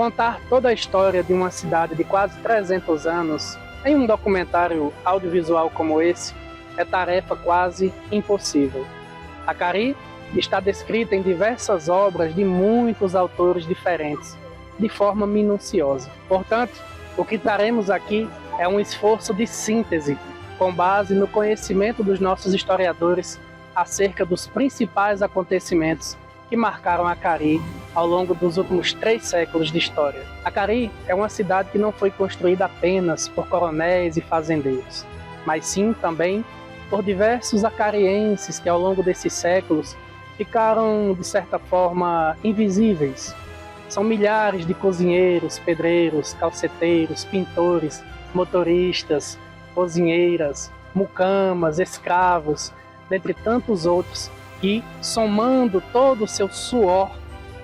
Contar toda a história de uma cidade de quase 300 anos em um documentário audiovisual como esse é tarefa quase impossível. Acari está descrita em diversas obras de muitos autores diferentes, de forma minuciosa. Portanto, o que traremos aqui é um esforço de síntese, com base no conhecimento dos nossos historiadores acerca dos principais acontecimentos que marcaram Acari ao longo dos últimos 3 séculos de história. Acari é uma cidade que não foi construída apenas por coronéis e fazendeiros, mas sim também por diversos acarienses que ao longo desses séculos ficaram, de certa forma, invisíveis. São milhares de cozinheiros, pedreiros, calceteiros, pintores, motoristas, cozinheiras, mucamas, escravos, dentre tantos outros que, somando todo o seu suor,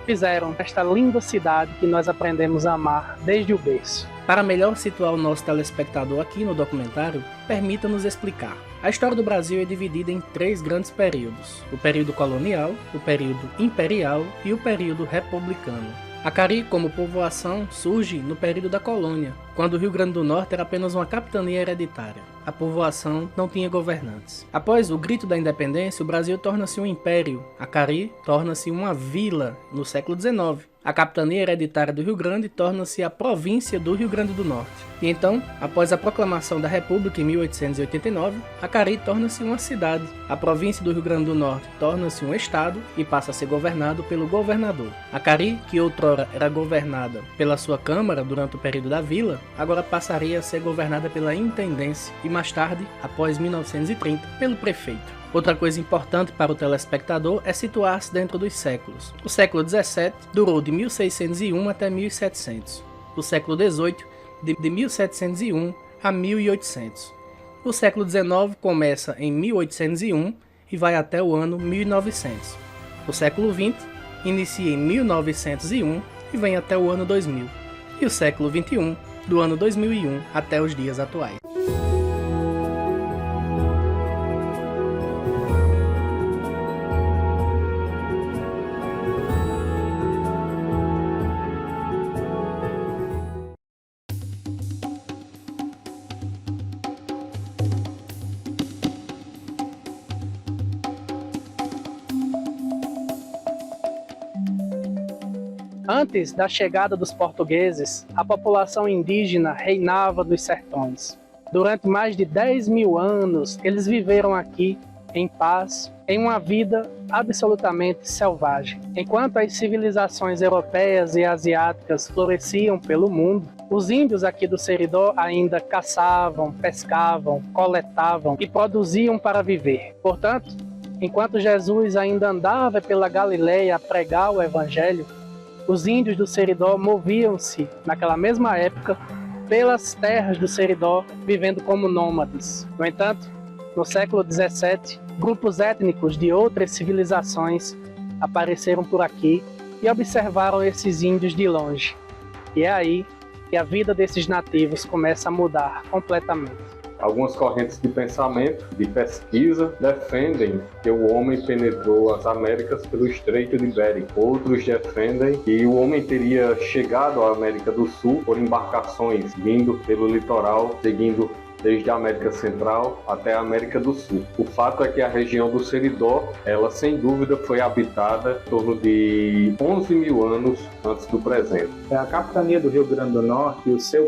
fizeram esta linda cidade que nós aprendemos a amar desde o berço. Para melhor situar o nosso telespectador aqui no documentário, permita-nos explicar. A história do Brasil é dividida em 3 grandes períodos: o período colonial, o período imperial e o período republicano. Acari, como povoação, surge no período da colônia, quando o Rio Grande do Norte era apenas uma capitania hereditária. A povoação não tinha governantes. Após o grito da independência, o Brasil torna-se um império. Acari torna-se uma vila no século XIX. A capitania hereditária do Rio Grande torna-se a província do Rio Grande do Norte. E então, após a proclamação da República em 1889, Acari torna-se uma cidade. A província do Rio Grande do Norte torna-se um estado e passa a ser governado pelo governador. Acari, que outrora era governada pela sua Câmara durante o período da Vila, agora passaria a ser governada pela Intendência e mais tarde, após 1930, pelo prefeito. Outra coisa importante para o telespectador é situar-se dentro dos séculos. O século XVII durou de 1601 até 1700. O século XVIII de 1701 a 1800. O século XIX começa em 1801 e vai até o ano 1900. O século XX inicia em 1901 e vem até o ano 2000. E o século XXI, do ano 2001 até os dias atuais. Antes da chegada dos portugueses, a população indígena reinava nos sertões. Durante mais de 10.000 anos, eles viveram aqui em paz, em uma vida absolutamente selvagem. Enquanto as civilizações europeias e asiáticas floresciam pelo mundo, os índios aqui do Seridó ainda caçavam, pescavam, coletavam e produziam para viver. Portanto, enquanto Jesus ainda andava pela Galileia a pregar o Evangelho, os índios do Seridó moviam-se, naquela mesma época, pelas terras do Seridó, vivendo como nômades. No entanto, no século XVII, grupos étnicos de outras civilizações apareceram por aqui e observaram esses índios de longe. E é aí que a vida desses nativos começa a mudar completamente. Algumas correntes de pensamento, de pesquisa, defendem que o homem penetrou as Américas pelo Estreito de Bering. Outros defendem que o homem teria chegado à América do Sul por embarcações vindo pelo litoral, seguindo desde a América Central até a América do Sul. O fato é que a região do Seridó, ela sem dúvida foi habitada em torno de 11.000 anos antes do presente. A capitania do Rio Grande do Norte e o seu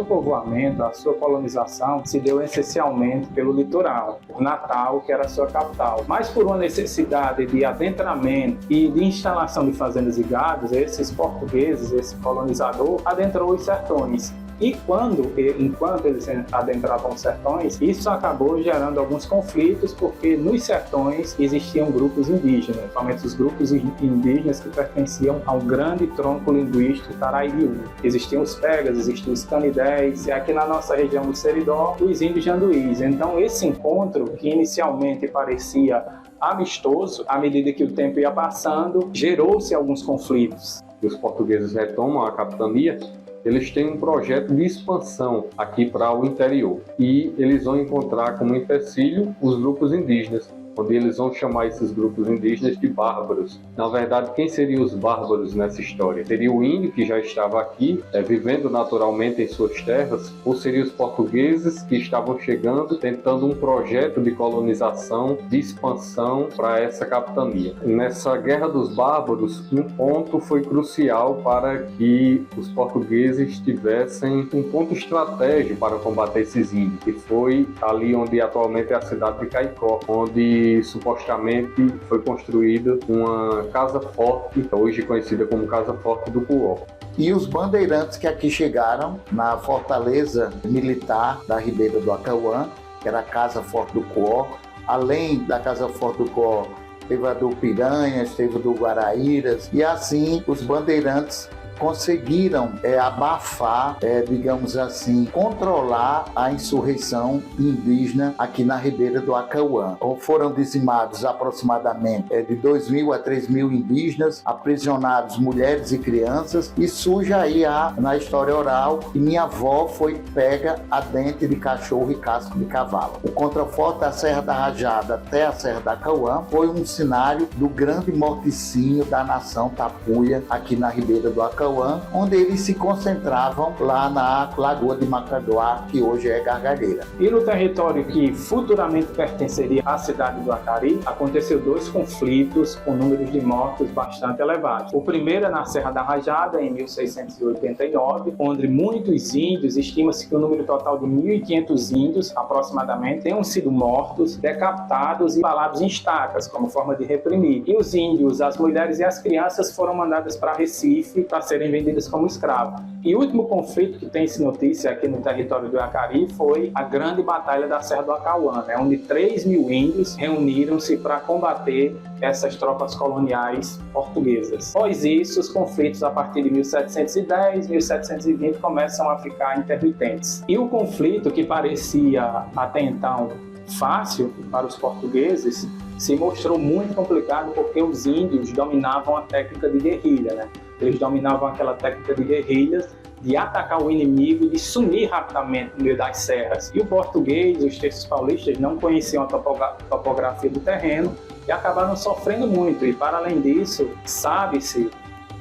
povoamento, a sua colonização, se deu essencialmente pelo litoral, por Natal, que era a sua capital. Mas por uma necessidade de adentramento e de instalação de fazendas e gados, esses portugueses, esse colonizador, adentrou os sertões. E enquanto eles adentravam os sertões, isso acabou gerando alguns conflitos, porque nos sertões existiam grupos indígenas, principalmente os grupos indígenas que pertenciam ao grande tronco linguístico Taraibiú. Existiam os Pegas, existiam os Canidés, e aqui na nossa região do Seridó, os índios Janduís. Então esse encontro, que inicialmente parecia amistoso, à medida que o tempo ia passando, gerou-se alguns conflitos. Os portugueses retomam a capitania. Eles têm um projeto de expansão aqui para o interior e eles vão encontrar como empecilho os grupos indígenas. onde eles vão chamar esses grupos indígenas de bárbaros. Na verdade, quem seriam os bárbaros nessa história? Seria o índio que já estava aqui, vivendo naturalmente em suas terras, ou seriam os portugueses que estavam chegando, tentando um projeto de colonização, de expansão para essa capitania. Nessa Guerra dos Bárbaros, um ponto foi crucial para que os portugueses tivessem um ponto estratégico para combater esses índios, que foi ali onde atualmente é a cidade de Caicó, onde supostamente foi construída uma casa forte, hoje conhecida como Casa Forte do Cuó. E os bandeirantes que aqui chegaram na fortaleza militar da Ribeira do Acauã, que era a Casa Forte do Cuó. Além da Casa Forte do Cuó, teve a do Piranhas, teve a do Guaraíras, e assim os bandeirantes conseguiram abafar, digamos assim, controlar a insurreição indígena aqui na Ribeira do Acauã. Foram dizimados aproximadamente de 2.000 a 3.000 indígenas, aprisionados mulheres e crianças, e surge aí na história oral que minha avó foi pega a dente de cachorro e casco de cavalo. O contraforte da Serra da Rajada até a Serra da Acauã foi um cenário do grande morticínio da nação tapuia aqui na Ribeira do Acauã, onde eles se concentravam lá na Lagoa de Macaguá, que hoje é Gargalheira. E no território que futuramente pertenceria à cidade do Acari, aconteceu 2 conflitos com números de mortos bastante elevados. O primeiro é na Serra da Rajada, em 1689, onde muitos índios, estima-se que o número total de 1.500 índios, aproximadamente, tenham sido mortos, decapitados e embalados em estacas, como forma de reprimir. E os índios, as mulheres e as crianças foram mandadas para Recife para serem vendidas como escravos. E o último conflito que tem-se notícia aqui no território do Acari foi a grande batalha da Serra do Acauã, onde 3.000 índios reuniram-se para combater essas tropas coloniais portuguesas. Após isso, os conflitos a partir de 1710, 1720 começam a ficar intermitentes. E o conflito, que parecia até então fácil para os portugueses, se mostrou muito complicado porque os índios dominavam a técnica de guerrilha, Eles dominavam aquela técnica de guerrilha, de atacar o inimigo e de sumir rapidamente no meio das serras. E o português, os textos paulistas, não conheciam a topografia do terreno e acabaram sofrendo muito. E, para além disso, sabe-se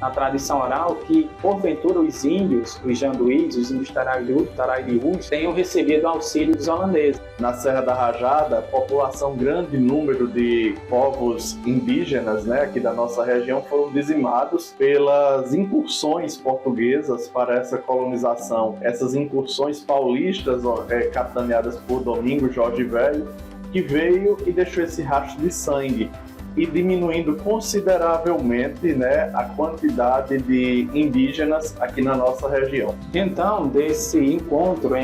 na tradição oral que, porventura, os índios, os janduís, os índios tarairiús, tenham recebido auxílio dos holandeses. Na Serra da Rajada, população, grande número de povos indígenas, aqui da nossa região, foram dizimados pelas incursões portuguesas para essa colonização. Essas incursões paulistas, capitaneadas por Domingos Jorge Velho, que veio e deixou esse rastro de sangue, e diminuindo consideravelmente a quantidade de indígenas aqui na nossa região. Então, desse encontro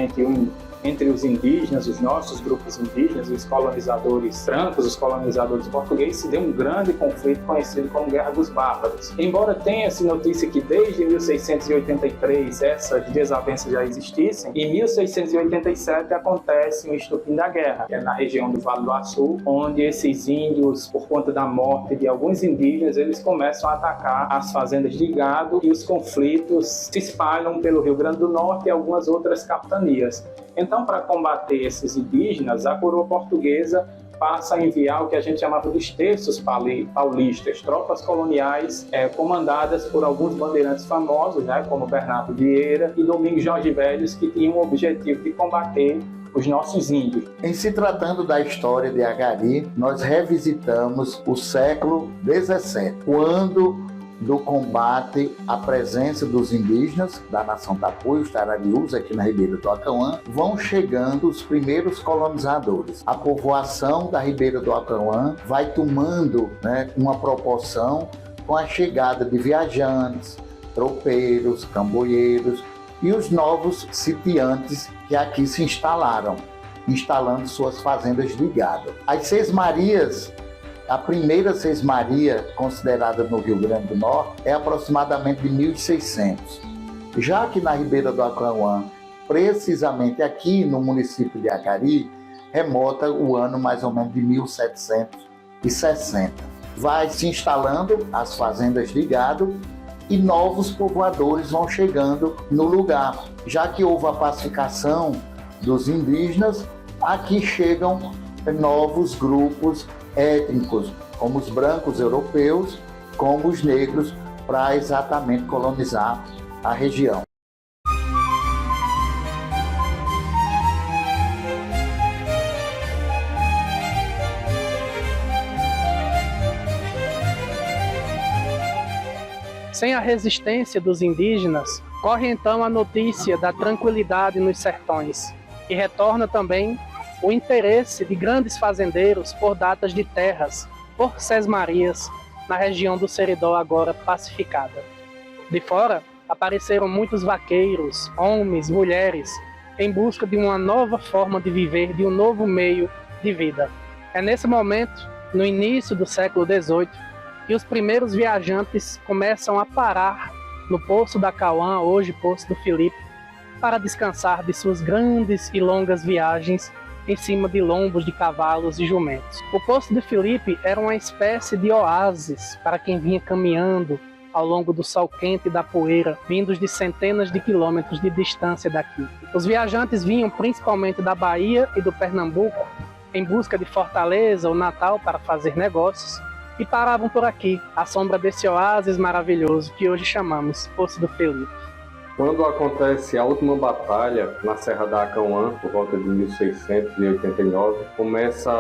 entre os indígenas, os nossos grupos indígenas, os colonizadores brancos, os colonizadores portugueses, se deu um grande conflito conhecido como Guerra dos Bárbaros. Embora tenha-se notícia que desde 1683 essas desavenças já existissem, em 1687 acontece um estupim da guerra, que é na região do Vale do Açu, onde esses índios, por conta da morte de alguns indígenas, eles começam a atacar as fazendas de gado e os conflitos se espalham pelo Rio Grande do Norte e algumas outras capitanias. Então, para combater esses indígenas, a coroa portuguesa passa a enviar o que a gente chamava dos terços paulistas, tropas coloniais comandadas por alguns bandeirantes famosos, como Bernardo Vieira e Domingos Jorge Velho, que tinham o objetivo de combater os nossos índios. Em se tratando da história de Acari, nós revisitamos o século XVII, quando do combate à presença dos indígenas da nação tapuia, os tarariús, aqui na Ribeira do Acauã, vão chegando os primeiros colonizadores. A povoação da Ribeira do Acauã vai tomando uma proporção com a chegada de viajantes, tropeiros, camboeiros e os novos sitiantes que aqui se instalaram, instalando suas fazendas de gado. As Sesmarias, a primeira Sesmaria considerada no Rio Grande do Norte é aproximadamente de 1600. Já que na Ribeira do Acauã, precisamente aqui no município de Acari, remota o ano mais ou menos de 1760. Vai se instalando as fazendas de gado e novos povoadores vão chegando no lugar. Já que houve a pacificação dos indígenas, aqui chegam novos grupos étnicos, como os brancos europeus, como os negros, para exatamente colonizar a região. Sem a resistência dos indígenas, corre então a notícia da tranquilidade nos sertões, e retorna também o interesse de grandes fazendeiros por datas de terras, por sesmarias, na região do Seridó agora pacificada. De fora, apareceram muitos vaqueiros, homens, mulheres, em busca de uma nova forma de viver, de um novo meio de vida. É nesse momento, no início do século XVIII, que os primeiros viajantes começam a parar no Poço da Cauã, hoje Poço do Filipe, para descansar de suas grandes e longas viagens em cima de lombos de cavalos e jumentos. O Poço do Filipe era uma espécie de oásis para quem vinha caminhando ao longo do sol quente e da poeira, vindos de centenas de quilômetros de distância daqui. Os viajantes vinham principalmente da Bahia e do Pernambuco, em busca de Fortaleza ou Natal para fazer negócios, e paravam por aqui, à sombra desse oásis maravilhoso que hoje chamamos Poço do Filipe. Quando acontece a última batalha na Serra da Acauã, por volta de 1689, começa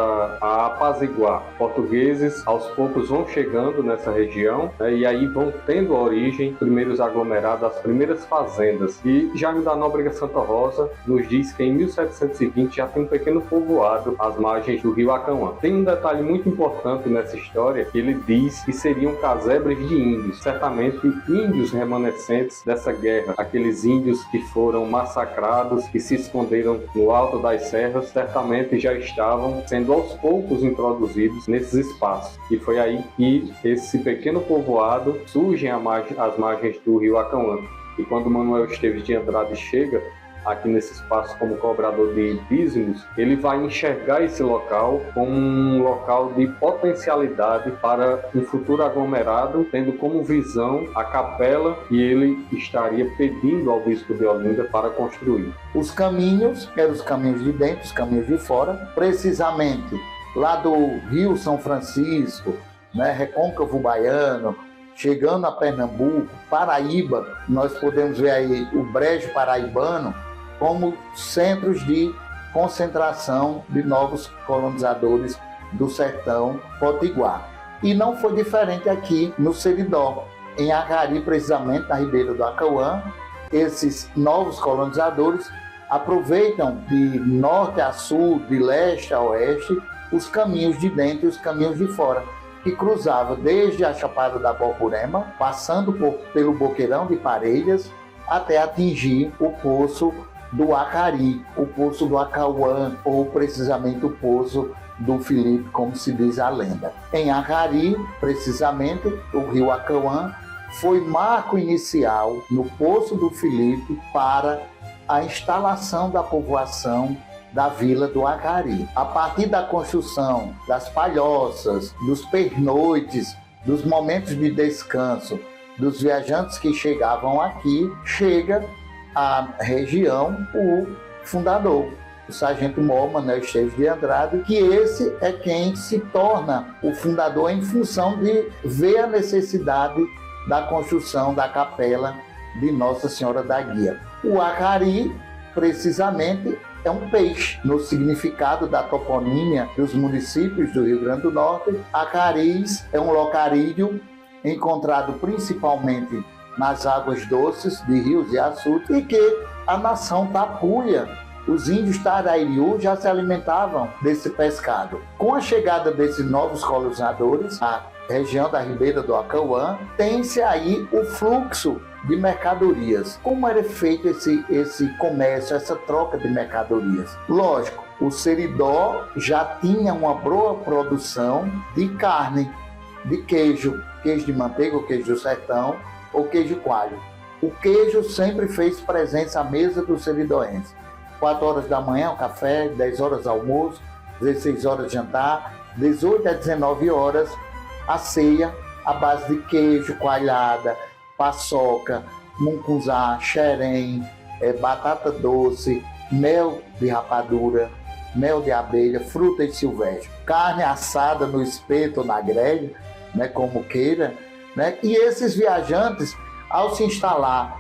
a apaziguar. Portugueses aos poucos vão chegando nessa região, né, e aí vão tendo a origem primeiros aglomerados, as primeiras fazendas. E Jaime da Nóbrega Santa Rosa nos diz que em 1720 já tem um pequeno povoado às margens do rio Acauã. Tem um detalhe muito importante nessa história, que ele diz que seriam casebres de índios, certamente índios remanescentes dessa guerra. Aqueles índios que foram massacrados, que se esconderam no alto das serras, certamente já estavam sendo aos poucos introduzidos nesses espaços. E foi aí que esse pequeno povoado surge às margens do rio Acauã. E quando Manuel Esteves de Andrade chega aqui nesse espaço como cobrador de dízimos, ele vai enxergar esse local como um local de potencialidade para um futuro aglomerado, tendo como visão a capela que ele estaria pedindo ao bispo de Olinda para construir. Os caminhos, eram os caminhos de dentro, os caminhos de fora, precisamente lá do Rio São Francisco, né, Recôncavo Baiano, chegando a Pernambuco, Paraíba, nós podemos ver aí o Brejo Paraibano, como centros de concentração de novos colonizadores do sertão potiguar. E não foi diferente aqui no Seridó. Em Acari, precisamente, na Ribeira do Acauã, esses novos colonizadores aproveitam de norte a sul, de leste a oeste, os caminhos de dentro e os caminhos de fora, que cruzava desde a Chapada da Borborema, passando pelo Boqueirão de Parelhas, até atingir o Poço do Acari, o Poço do Acauã, ou precisamente o Poço do Filipe, como se diz a lenda. Em Acari, precisamente, o rio Acauã foi marco inicial no Poço do Filipe para a instalação da povoação da vila do Acari. A partir da construção das palhoças, dos pernoites, dos momentos de descanso dos viajantes que chegavam aqui, chega à região o fundador, o sargento-mor Manuel Esteves de Andrade, que esse é quem se torna o fundador em função de ver a necessidade da construção da capela de Nossa Senhora da Guia. O Acari, precisamente, é um peixe. No significado da toponímia dos municípios do Rio Grande do Norte, Acaris é um locarídeo encontrado principalmente nas águas doces de rios e açudes, e que a nação tapuia, os índios Tarairiú, já se alimentavam desse pescado. Com a chegada desses novos colonizadores, a região da Ribeira do Acauã, tem-se aí o fluxo de mercadorias. Como era feito esse comércio, essa troca de mercadorias? Lógico, o Seridó já tinha uma boa produção de carne, de queijo de manteiga, ou queijo do sertão, ou queijo coalho. O queijo sempre fez presença à mesa do seridoense. 4 horas da manhã, o café, 10 horas almoço, 16 horas jantar, 18 a 19 horas a ceia, à base de queijo, coalhada, paçoca, mungunzá, xerém, batata doce, mel de rapadura, mel de abelha, frutas silvestres, carne assada no espeto ou na grelha, né, como queira, né? E esses viajantes, ao se instalar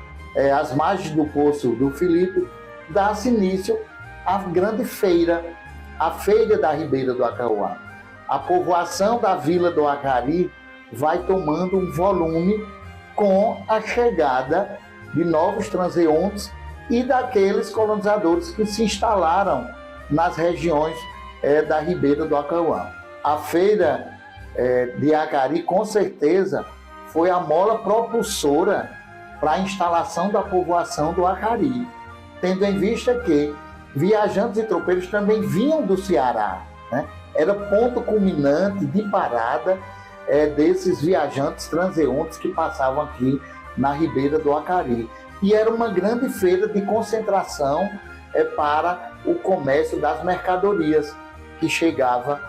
às margens do Poço do Filipe, dá-se início à grande feira, a feira da Ribeira do Acauã. A povoação da Vila do Acari vai tomando um volume com a chegada de novos transeuntes e daqueles colonizadores que se instalaram nas regiões da Ribeira do Acauã. A feira de Acari, com certeza, foi a mola propulsora para a instalação da povoação do Acari, tendo em vista que viajantes e tropeiros também vinham do Ceará, né? Era ponto culminante de parada desses viajantes transeuntes que passavam aqui na Ribeira do Acari. E era uma grande feira de concentração para o comércio das mercadorias, que chegava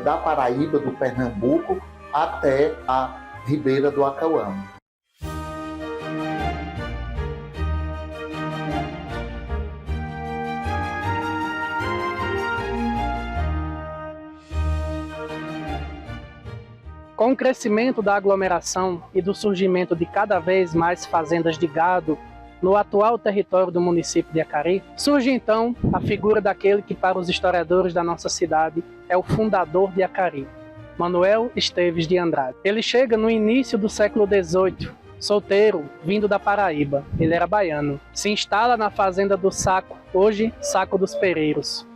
da Paraíba, do Pernambuco, até a Ribeira do Acauã. Com o crescimento da aglomeração e do surgimento de cada vez mais fazendas de gado no atual território do município de Acari, surge então a figura daquele que para os historiadores da nossa cidade é o fundador de Acari, Manuel Esteves de Andrade. Ele chega no início do século XVIII, solteiro, vindo da Paraíba, ele era baiano. Se instala na fazenda do Saco, hoje Saco dos Pereiros,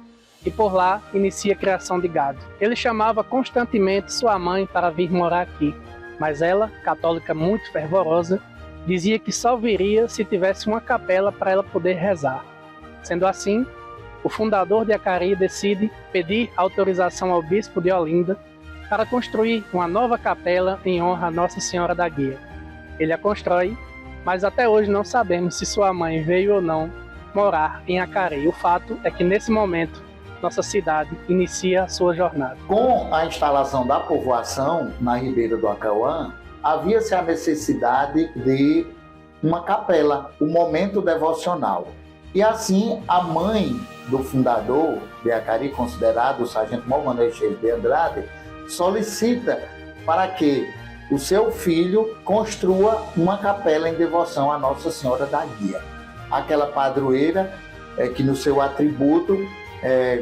e por lá inicia a criação de gado. Ele chamava constantemente sua mãe para vir morar aqui, mas ela, católica muito fervorosa, dizia que só viria se tivesse uma capela para ela poder rezar. Sendo assim, o fundador de Acari decide pedir autorização ao bispo de Olinda para construir uma nova capela em honra a Nossa Senhora da Guia. Ele a constrói, mas até hoje não sabemos se sua mãe veio ou não morar em Acari. O fato é que nesse momento nossa cidade inicia a sua jornada. Com a instalação da povoação na Ribeira do Acauã, havia-se a necessidade de uma capela, um momento devocional. E assim, a mãe do fundador de Acari, considerado o sargento Manuel Esteves de Andrade, solicita para que o seu filho construa uma capela em devoção a Nossa Senhora da Guia. Aquela padroeira que no seu atributo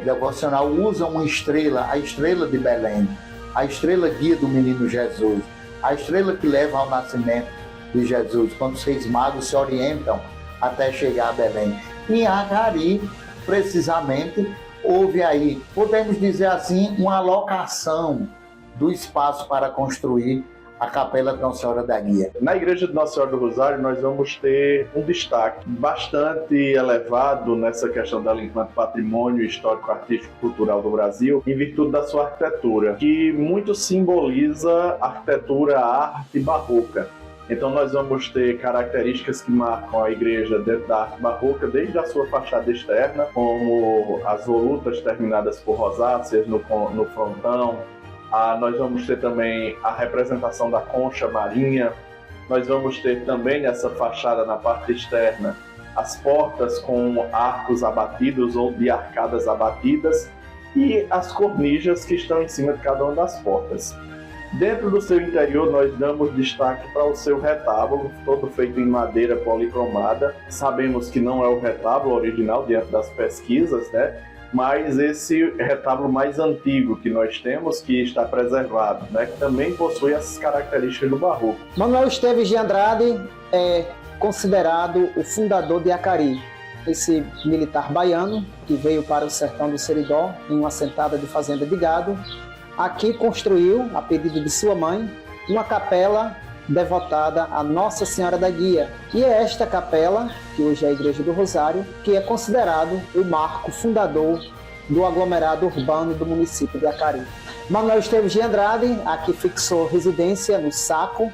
devocional usa uma estrela, a estrela de Belém, a estrela guia do menino Jesus, a estrela que leva ao nascimento de Jesus, quando os reis magos se orientam até chegar a Belém. Em Acari, precisamente, houve aí, podemos dizer assim, uma alocação do espaço para construir a Capela de Nossa Senhora da Guia. Na Igreja de Nossa Senhora do Rosário, nós vamos ter um destaque bastante elevado nessa questão dela enquanto patrimônio histórico, artístico e cultural do Brasil, em virtude da sua arquitetura, que muito simboliza a arquitetura, a arte barroca. Então nós vamos ter características que marcam a igreja dentro da arte barroca, desde a sua fachada externa, como as volutas terminadas por rosáceas no frontão. Nós vamos ter também a representação da concha marinha. Nós vamos ter também nessa fachada, na parte externa, as portas com arcos abatidos ou de arcadas abatidas e as cornijas que estão em cima de cada uma das portas. Dentro do seu interior, nós damos destaque para o seu retábulo, todo feito em madeira policromada. Sabemos que não é o retábulo original diante das pesquisas, né? Mas esse retábulo mais antigo que nós temos, que está preservado, né? Que também possui essas características do barroco. Manuel Esteves de Andrade é considerado o fundador de Acari. Esse militar baiano que veio para o sertão do Seridó em uma assentada de fazenda de gado, aqui construiu, a pedido de sua mãe, uma capela devotada a Nossa Senhora da Guia. E é esta capela, que hoje é a Igreja do Rosário, que é considerado o marco fundador do aglomerado urbano do município de Acari. Manuel Esteves de Andrade aqui fixou residência no Saco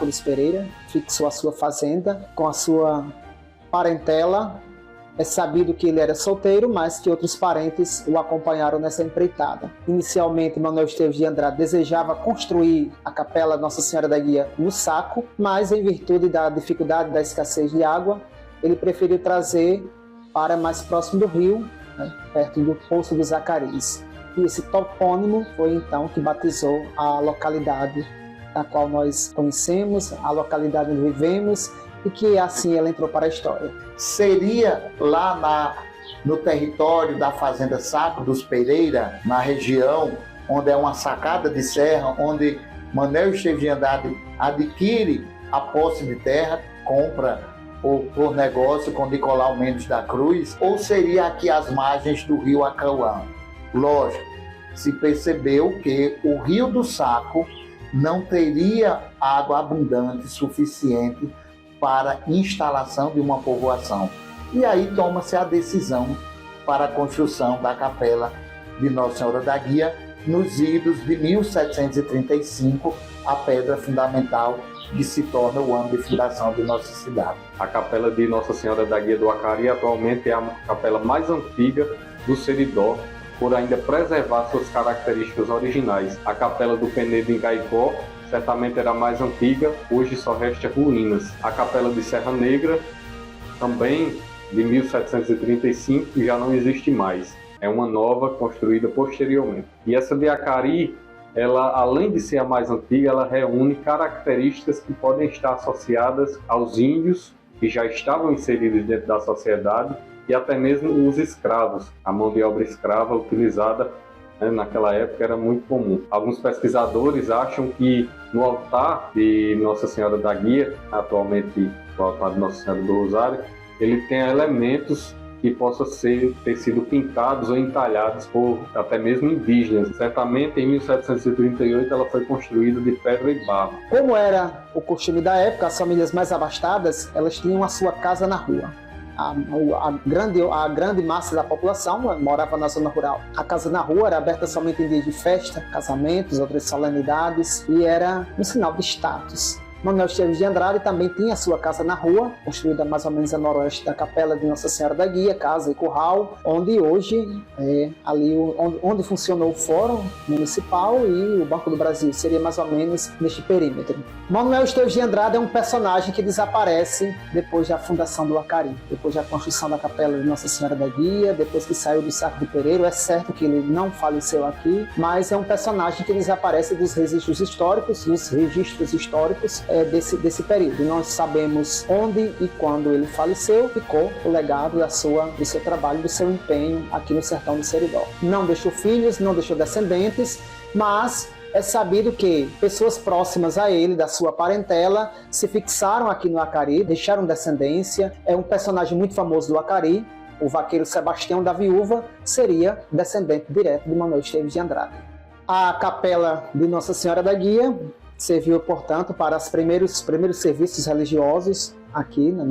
dos Pereira, fixou a sua fazenda com a sua parentela. É sabido que ele era solteiro, mas que outros parentes o acompanharam nessa empreitada. Inicialmente, Manuel Esteves de Andrade desejava construir a capela Nossa Senhora da Guia no Saco, mas em virtude da dificuldade da escassez de água, ele preferiu trazer para mais próximo do rio, né, perto do Poço dos Acaris. E esse topônimo foi então que batizou a localidade da qual nós conhecemos, a localidade onde vivemos, e que assim ela entrou para a história. Seria lá no território da Fazenda Saco dos Pereira, na região onde é uma sacada de serra, onde Manuel Esteves de Andrade adquire a posse de terra, compra por negócio com Nicolau Mendes da Cruz, ou seria aqui às margens do rio Acauã? Lógico, se percebeu que o Rio do Saco não teria água abundante suficiente para instalação de uma povoação. E aí toma-se a decisão para a construção da capela de Nossa Senhora da Guia, nos idos de 1735, a pedra fundamental que se torna o ano de fundação de nossa cidade. A capela de Nossa Senhora da Guia do Acari atualmente é a capela mais antiga do Seridó, por ainda preservar suas características originais. A capela do Penedo em Caicó certamente era a mais antiga, hoje só resta ruínas. A capela de Serra Negra, também de 1735, já não existe mais. É uma nova construída posteriormente. E essa de Acari, ela, além de ser a mais antiga, ela reúne características que podem estar associadas aos índios que já estavam inseridos dentro da sociedade e até mesmo os escravos. A mão de obra escrava utilizada, né, naquela época era muito comum. Alguns pesquisadores acham que no altar de Nossa Senhora da Guia, atualmente o altar de Nossa Senhora do Rosário, ele tem elementos que possam ter sido pintados ou entalhados por até mesmo indígenas. Certamente, em 1738, ela foi construída de pedra e barro. Como era o costume da época, as famílias mais abastadas, elas tinham a sua casa na rua. A grande massa da população morava na zona rural. A casa na rua era aberta somente em dias de festa, casamentos, outras solenidades, e era um sinal de status. Manuel Esteves de Andrade também tinha sua casa na rua, construída mais ou menos a noroeste da capela de Nossa Senhora da Guia, casa e curral, onde hoje é ali onde funcionou o Fórum Municipal e o Banco do Brasil, seria mais ou menos neste perímetro. Manuel Esteves de Andrade é um personagem que desaparece depois da fundação do Acari, depois da construção da capela de Nossa Senhora da Guia, depois que saiu do Saco de Pereiro. É certo que ele não faleceu aqui, mas é um personagem que desaparece dos registros históricos desse período. Nós sabemos onde e quando ele faleceu, ficou o legado do seu trabalho, do seu empenho aqui no sertão do Seridó. Não deixou filhos, não deixou descendentes, mas é sabido que pessoas próximas a ele, da sua parentela, se fixaram aqui no Acari, deixaram descendência. É um personagem muito famoso do Acari. O vaqueiro Sebastião da Viúva seria descendente direto de Manuel Esteves de Andrade. A capela de Nossa Senhora da Guia serviu, portanto, para os primeiros serviços religiosos aqui no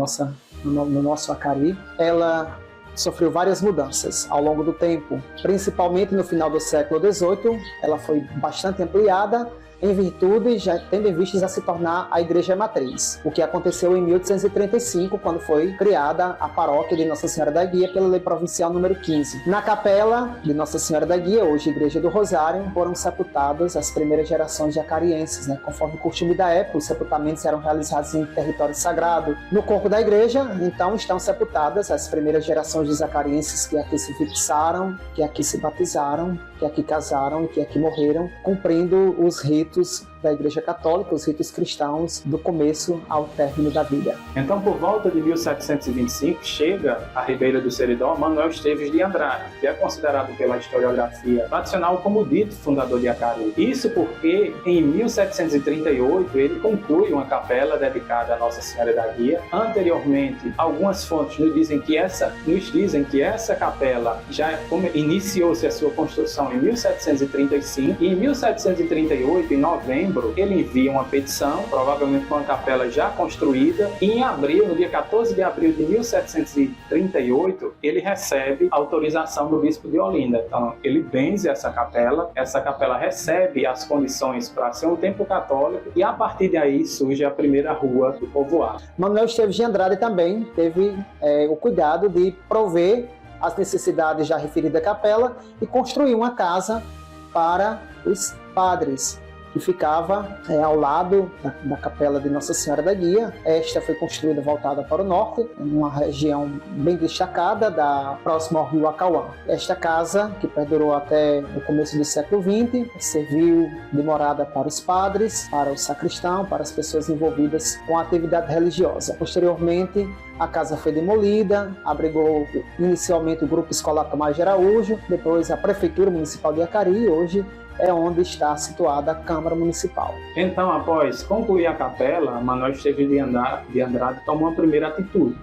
nosso Acari. Ela sofreu várias mudanças ao longo do tempo, principalmente no final do século XVIII. Ela foi bastante ampliada, em virtude, já tendo em vistas a se tornar a Igreja Matriz, o que aconteceu em 1835, quando foi criada a paróquia de Nossa Senhora da Guia pela Lei Provincial número 15. Na capela de Nossa Senhora da Guia, hoje Igreja do Rosário, foram sepultadas as primeiras gerações de acarienses, conforme o costume da época. Os sepultamentos eram realizados em território sagrado. No corpo da igreja, então, estão sepultadas as primeiras gerações dos acarienses que aqui se fixaram, que aqui se batizaram, que aqui casaram e que aqui morreram, cumprindo os ritos da Igreja Católica, os ritos cristãos do começo ao término da vida. Então, por volta de 1725, chega à Ribeira do Seridó Manuel Esteves de Andrade, que é considerado pela historiografia tradicional como o dito fundador de Acari. Isso porque, em 1738, ele conclui uma capela dedicada a Nossa Senhora da Guia. Anteriormente, algumas fontes nos dizem que essa capela já iniciou-se a sua construção em 1735, e em 1738, em novembro, ele envia uma petição, provavelmente com a capela já construída, e em abril, no dia 14 de abril de 1738, ele recebe a autorização do bispo de Olinda. Então, ele benze essa capela recebe as condições para ser um templo católico, e a partir daí surge a primeira rua do povoado. Manuel Esteves de Andrade também teve o cuidado de prover as necessidades da referida capela e construir uma casa para os padres que ficava ao lado da Capela de Nossa Senhora da Guia. Esta foi construída voltada para o norte, numa região bem destacada, próxima ao rio Acauã. Esta casa, que perdurou até o começo do século XX, serviu de morada para os padres, para o sacristão, para as pessoas envolvidas com a atividade religiosa. Posteriormente, a casa foi demolida, abrigou inicialmente o Grupo Escolar Tomás de Araújo, depois a Prefeitura Municipal de Acari, hoje é onde está situada a Câmara Municipal. Então, após concluir a capela, Manuel Esteves de Andrade tomou a primeira atitude,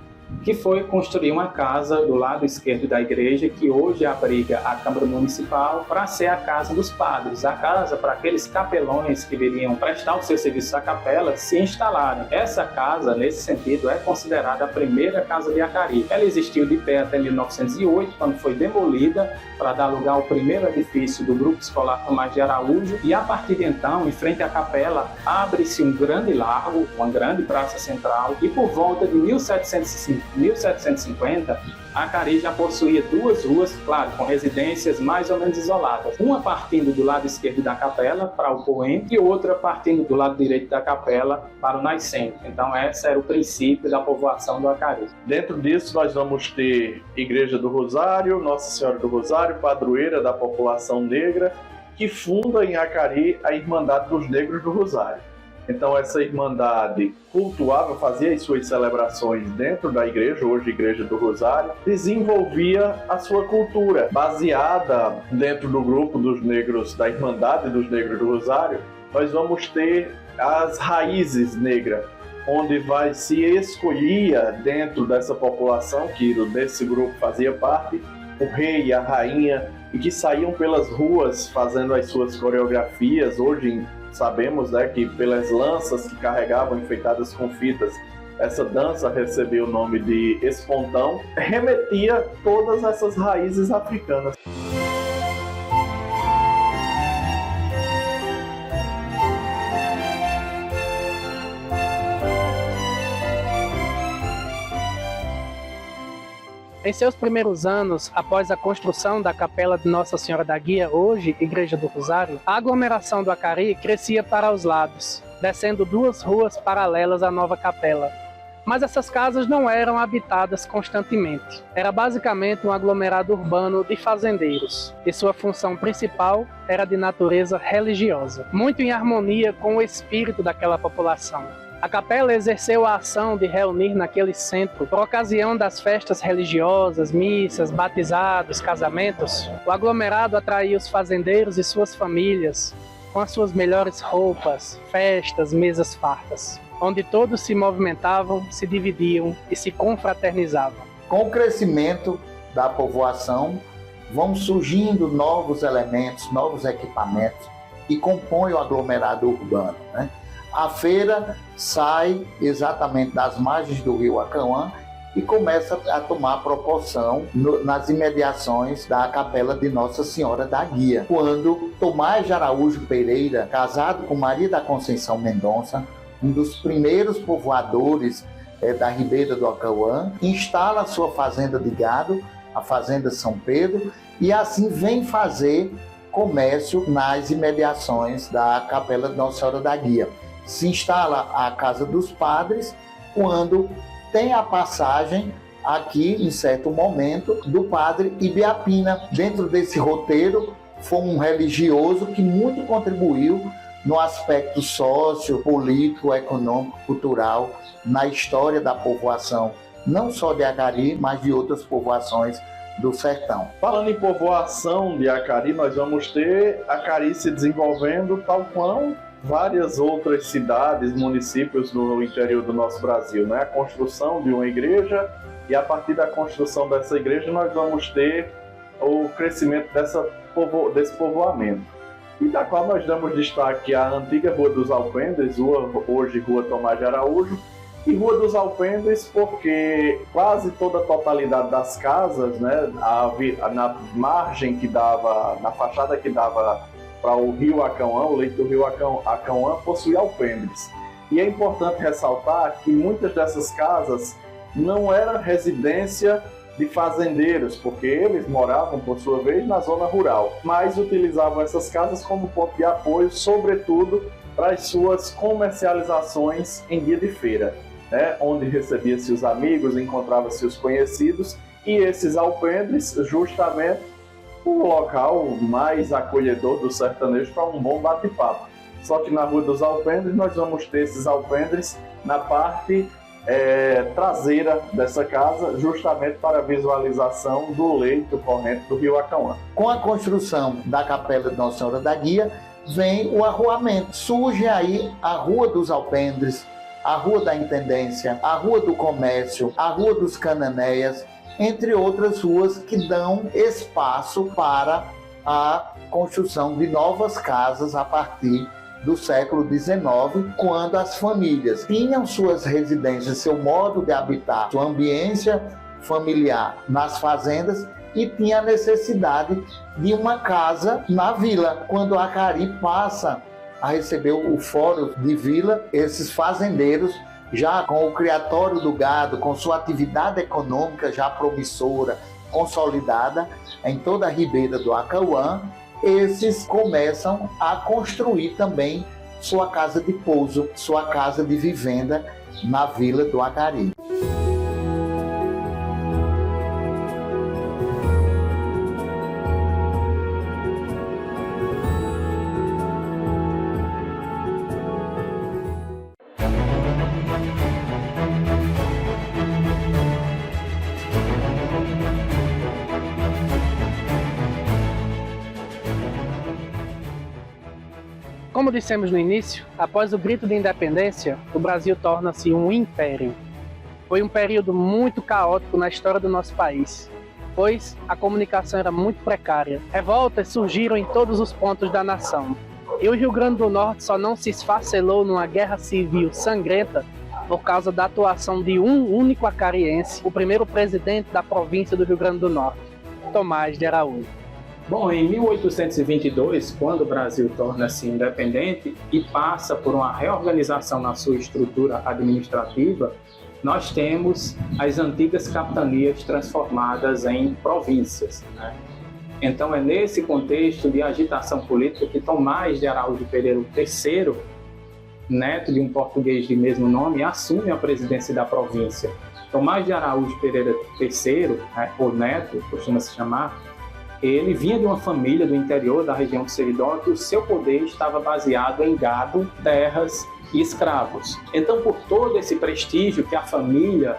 que foi construir uma casa do lado esquerdo da igreja, que hoje abriga a Câmara Municipal, para ser a casa dos padres, a casa para aqueles capelões que viriam prestar o seu serviço à capela se instalarem. Essa casa, nesse sentido, é considerada a primeira casa de Acari. Ela existiu de pé até 1908, quando foi demolida para dar lugar ao primeiro edifício do Grupo Escolar Tomás de Araújo, e a partir de então, em frente à capela, abre-se um grande largo, uma grande praça central, e por volta de 1750, Acari já possuía duas ruas, claro, com residências mais ou menos isoladas. Uma partindo do lado esquerdo da capela, para o poente, e outra partindo do lado direito da capela, para o nascente. Então, esse era o princípio da povoação do Acari. Dentro disso, nós vamos ter Igreja do Rosário, Nossa Senhora do Rosário, padroeira da população negra, que funda em Acari a Irmandade dos Negros do Rosário. Então, essa irmandade cultuava, fazia as suas celebrações dentro da igreja, hoje Igreja do Rosário, desenvolvia a sua cultura, baseada dentro do grupo dos negros, da Irmandade dos Negros do Rosário. Nós vamos ter as raízes negras, onde se escolhia dentro dessa população, que desse grupo fazia parte, o rei e a rainha, e que saíam pelas ruas fazendo as suas coreografias. Hoje sabemos, né, que pelas lanças que carregavam enfeitadas com fitas, essa dança recebeu o nome de espontão, remetia todas essas raízes africanas. Em seus primeiros anos, após a construção da Capela de Nossa Senhora da Guia, hoje Igreja do Rosário, a aglomeração do Acari crescia para os lados, descendo duas ruas paralelas à nova capela. Mas essas casas não eram habitadas constantemente. Era basicamente um aglomerado urbano de fazendeiros, e sua função principal era de natureza religiosa, muito em harmonia com o espírito daquela população. A capela exerceu a ação de reunir naquele centro, por ocasião das festas religiosas, missas, batizados, casamentos. O aglomerado atraía os fazendeiros e suas famílias, com as suas melhores roupas, festas, mesas fartas, onde todos se movimentavam, se dividiam e se confraternizavam. Com o crescimento da povoação, vão surgindo novos elementos, novos equipamentos que compõem o aglomerado urbano, né? A feira sai exatamente das margens do rio Acauã e começa a tomar proporção nas imediações da Capela de Nossa Senhora da Guia, quando Tomás de Araújo Pereira, casado com Maria da Conceição Mendonça, um dos primeiros povoadores da Ribeira do Acauã, instala a sua fazenda de gado, a Fazenda São Pedro, e assim vem fazer comércio nas imediações da Capela de Nossa Senhora da Guia. Se instala a Casa dos Padres, quando tem a passagem aqui, em certo momento, do padre Ibiapina. Dentro desse roteiro, foi um religioso que muito contribuiu no aspecto sócio, político, econômico, cultural, na história da povoação, não só de Acari, mas de outras povoações do sertão. Falando em povoação de Acari, nós vamos ter Acari se desenvolvendo tal qual várias outras cidades, municípios no interior do nosso Brasil, né? A construção de uma igreja, e a partir da construção dessa igreja nós vamos ter o crescimento desse povoamento. E da qual nós damos destaque à antiga Rua dos Alpendres, hoje Rua Tomás de Araújo, e Rua dos Alpendres porque quase toda a totalidade das casas, né, na margem que dava, na fachada que dava para o rio Acauã, o leito do rio Acauã possui alpendres. E é importante ressaltar que muitas dessas casas não era residência de fazendeiros, porque eles moravam, por sua vez, na zona rural, mas utilizavam essas casas como ponto de apoio, sobretudo para as suas comercializações em dia de feira, né? Onde recebia-se os amigos, encontrava-se os conhecidos, e esses alpendres, justamente, o local mais acolhedor do sertanejo para um bom bate-papo. Só que na Rua dos Alpendres nós vamos ter esses alpendres na parte traseira dessa casa, justamente para a visualização do leito corrente do rio Acauã. Com a construção da Capela de Nossa Senhora da Guia, vem o arruamento. Surge aí a Rua dos Alpendres, a Rua da Intendência, a Rua do Comércio, a Rua dos Cananéias, entre outras ruas que dão espaço para a construção de novas casas a partir do século XIX, quando as famílias tinham suas residências, seu modo de habitar, sua ambiência familiar nas fazendas e tinha a necessidade de uma casa na vila. Quando a Acari passa a receber o fórum de vila, esses fazendeiros, já com o criatório do gado, com sua atividade econômica já promissora, consolidada em toda a ribeira do Acauã, esses começam a construir também sua casa de pouso, sua casa de vivenda na vila do Acari. Como dissemos no início, após o grito de independência, o Brasil torna-se um império. Foi um período muito caótico na história do nosso país, pois a comunicação era muito precária. Revoltas surgiram em todos os pontos da nação. E o Rio Grande do Norte só não se esfacelou numa guerra civil sangrenta por causa da atuação de um único acariense, o primeiro presidente da província do Rio Grande do Norte, Tomás de Araújo. Bom, em 1822, quando o Brasil torna-se independente e passa por uma reorganização na sua estrutura administrativa, nós temos as antigas capitanias transformadas em províncias, né? Então é nesse contexto de agitação política que Tomás de Araújo Pereira III, neto de um português de mesmo nome, assume a presidência da província. Tomás de Araújo Pereira III, né, ou neto, costuma se chamar, ele vinha de uma família do interior da região do Seridó que o seu poder estava baseado em gado, terras e escravos. Então, por todo esse prestígio que a família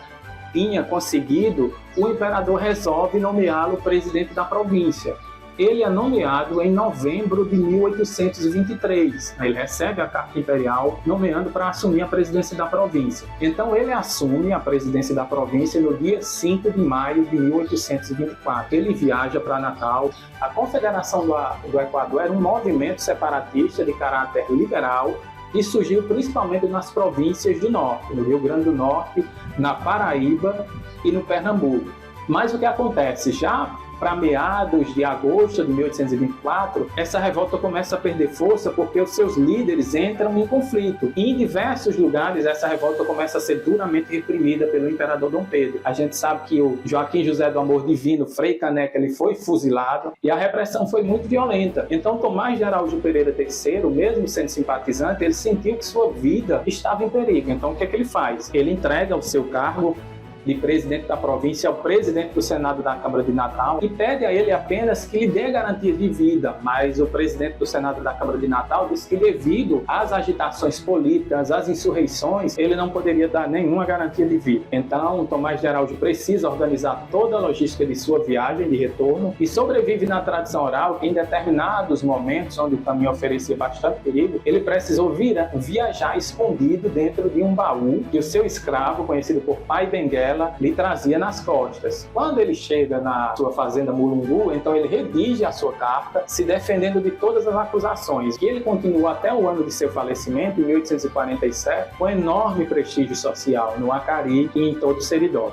tinha conseguido, o imperador resolve nomeá-lo presidente da província. Ele é nomeado em novembro de 1823. Ele recebe a carta imperial nomeando para assumir a presidência da província. Então ele assume a presidência da província no dia 5 de maio de 1824. Ele viaja para Natal. A Confederação do Equador era um movimento separatista de caráter liberal e surgiu principalmente nas províncias do norte, no Rio Grande do Norte, na Paraíba e no Pernambuco. Mas o que acontece? Já para meados de agosto de 1824, essa revolta começa a perder força porque os seus líderes entram em conflito. E em diversos lugares, essa revolta começa a ser duramente reprimida pelo imperador Dom Pedro. A gente sabe que o Joaquim José do Amor Divino, Frei Caneca, ele foi fuzilado e a repressão foi muito violenta. Então, Tomás de Araújo Pereira III, mesmo sendo simpatizante, ele sentiu que sua vida estava em perigo. Então, o que é que ele faz? Ele entrega o seu cargo de presidente da província ao presidente do Senado da Câmara de Natal e pede a ele apenas que lhe dê garantia de vida, mas o presidente do Senado da Câmara de Natal disse que devido às agitações políticas, às insurreições, ele não poderia dar nenhuma garantia de vida. Então, Tomás de Araújo precisa organizar toda a logística de sua viagem de retorno e sobrevive na tradição oral que em determinados momentos, onde o caminho oferecia bastante perigo, ele precisou viajar escondido dentro de um baú que o seu escravo, conhecido por Pai Benguela, lhe trazia nas costas. Quando ele chega na sua fazenda Mulungu, então ele redige a sua carta, se defendendo de todas as acusações. E ele continua até o ano de seu falecimento, em 1847, com enorme prestígio social no Acari e em todo o Seridó.